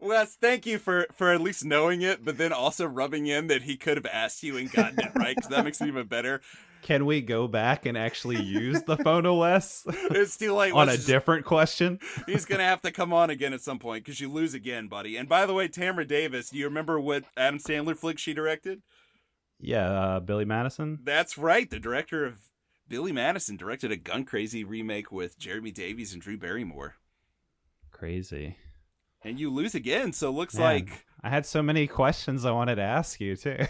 Wes, thank you for at least knowing it, but then also rubbing in that he could have asked you and gotten it right, because that makes it even better. Can we go back and actually use the phone to Wes? It's too late. On a different question? He's going to have to come on again at some point, because you lose again, buddy. And by the way, Tamra Davis, do you remember what Adam Sandler flick she directed? Yeah, Billy Madison? That's right. The director of Billy Madison directed a Gun Crazy remake with Jeremy Davies and Drew Barrymore. Crazy. And you lose again, so it looks Man, like... I had so many questions I wanted to ask you, too.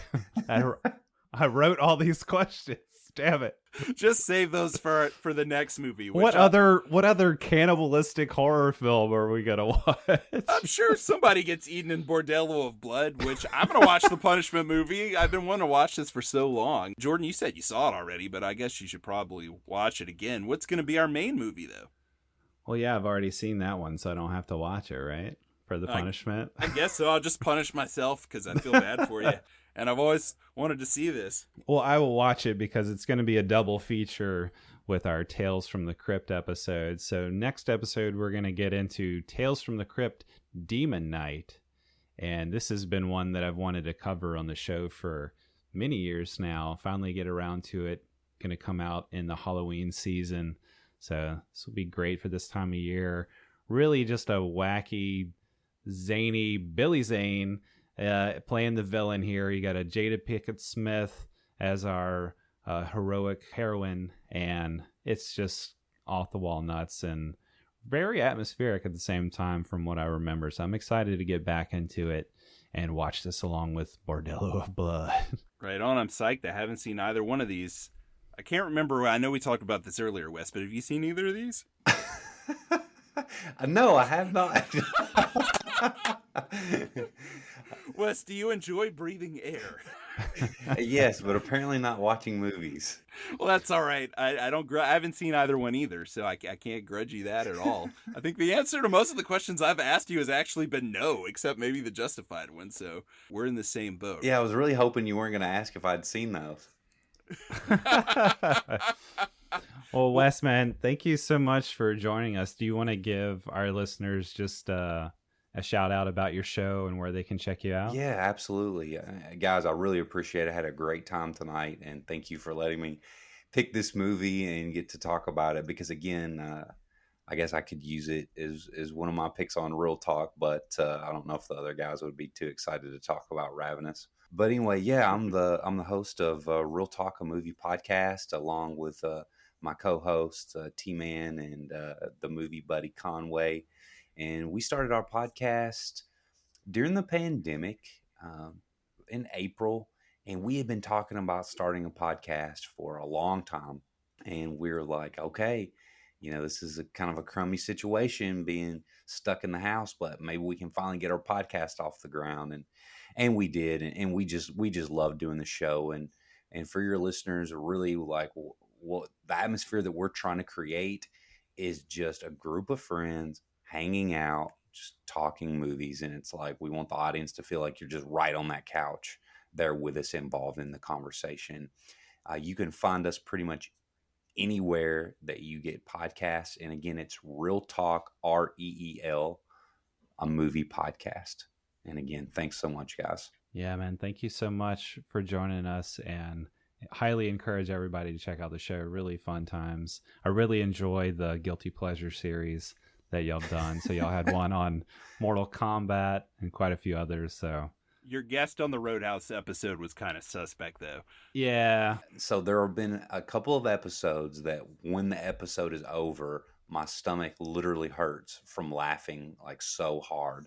I wrote all these questions. Damn it. Just save those for the next movie. What other cannibalistic horror film are we going to watch? I'm sure somebody gets eaten in Bordello of Blood, which I'm going to watch the Punishment movie. I've been wanting to watch this for so long. Jordan, you said you saw it already, but I guess you should probably watch it again. What's going to be our main movie, though? Well, yeah, I've already seen that one, so I don't have to watch it, right? For the punishment. I guess so. I'll just punish myself because I feel bad for you. And I've always wanted to see this. Well, I will watch it because it's going to be a double feature with our Tales from the Crypt episode. So next episode, we're going to get into Tales from the Crypt Demon Night. And this has been one that I've wanted to cover on the show for many years now. Finally get around to it. Going to come out in the Halloween season. So this will be great for this time of year. Really just a wacky, zany Billy Zane playing the villain here. You got a Jada Pinkett Smith as our heroic heroine, and it's just off the wall nuts and very atmospheric at the same time from what I remember. So I'm excited to get back into it and watch this along with Bordello of Blood. Right on. I'm psyched. I haven't seen either one of these. I can't remember. I know we talked about this earlier, Wes, but have you seen either of these? No, I have not. Wes, do you enjoy breathing air? Yes, but apparently not watching movies. Well, that's all right. I haven't seen either one either, so I can't grudge you that at all. I think the answer to most of the questions I've asked you has actually been no, except maybe the justified one. So we're in the same boat. Yeah, I was really hoping you weren't going to ask if I'd seen those. Well, Wes, man, thank you so much for joining us. Do you want to give our listeners just a shout out about your show and where they can check you out? Yeah, absolutely. Guys, I really appreciate it. I had a great time tonight, and thank you for letting me pick this movie and get to talk about it because, again, I guess I could use it as one of my picks on Real Talk, but I don't know if the other guys would be too excited to talk about Ravenous. But anyway, yeah, I'm the host of Real Talk, a movie podcast, along with my co-host T-Man and the movie buddy Conway. And we started our podcast during the pandemic in April, and we had been talking about starting a podcast for a long time. And we were like, okay, this is a kind of a crummy situation being stuck in the house, but maybe we can finally get our podcast off the ground. And we did, and we just love doing the show. And for your listeners, really like what the atmosphere that we're trying to create is just a group of friends hanging out, just talking movies. And it's like, we want the audience to feel like you're just right on that couch there with us, involved in the conversation. You can find us pretty much anywhere that you get podcasts. And again, it's Real Talk, REEL, a movie podcast. And again, thanks so much, guys. Yeah, man. Thank you so much for joining us, and highly encourage everybody to check out the show. Really fun times. I really enjoy the Guilty Pleasure series that y'all done. So y'all had one on Mortal Kombat and quite a few others. So your guest on the Roadhouse episode was kind of suspect, though. Yeah. So there have been a couple of episodes that when the episode is over, my stomach literally hurts from laughing like so hard.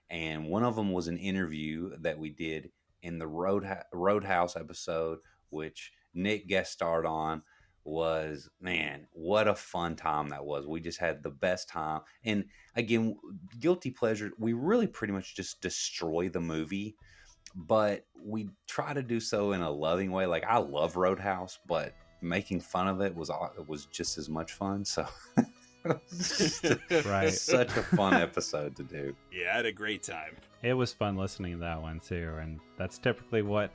And one of them was an interview that we did in the Roadhouse episode, which Nick guest starred on. Was, man, what a fun time that was. We just had the best time. And again, Guilty Pleasure, we really pretty much just destroy the movie, but we try to do so in a loving way. Like, I love Roadhouse, but making fun of it was just as much fun. So right. Such a fun episode to do. Yeah, I had a great time. It was fun listening to that one too. And that's typically what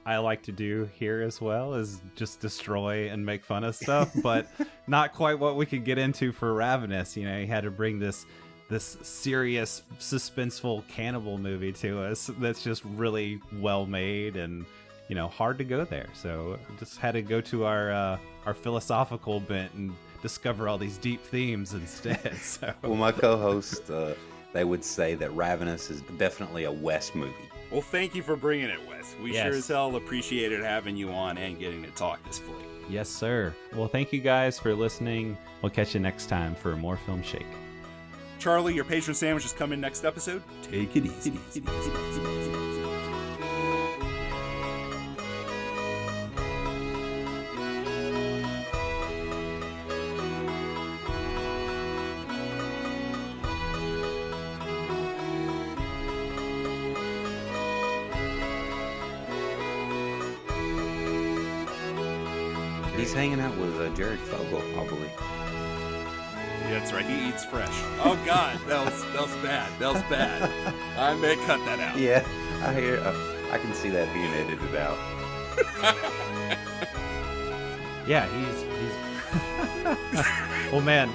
I like to do here as well, is just destroy and make fun of stuff, but not quite what we could get into for Ravenous. You had to bring this serious, suspenseful cannibal movie to us that's just really well made and hard to go there. So just had to go to our philosophical bent and discover all these deep themes instead. So. Well, my co-host, they would say that Ravenous is definitely a Wes movie. Well, thank you for bringing it, Wes. We sure as hell appreciated having you on and getting to talk this flick. Yes, sir. Well, thank you guys for listening. We'll catch you next time for more Filmshake. Charlie, your patron sandwich is coming next episode. Take it easy. He's hanging out with Jared Fogle, I believe. Yeah, that's right. He eats fresh. Oh God, that was bad. That was bad. I may cut that out. Yeah, I can see that being edited out. Yeah, he's. Well, man.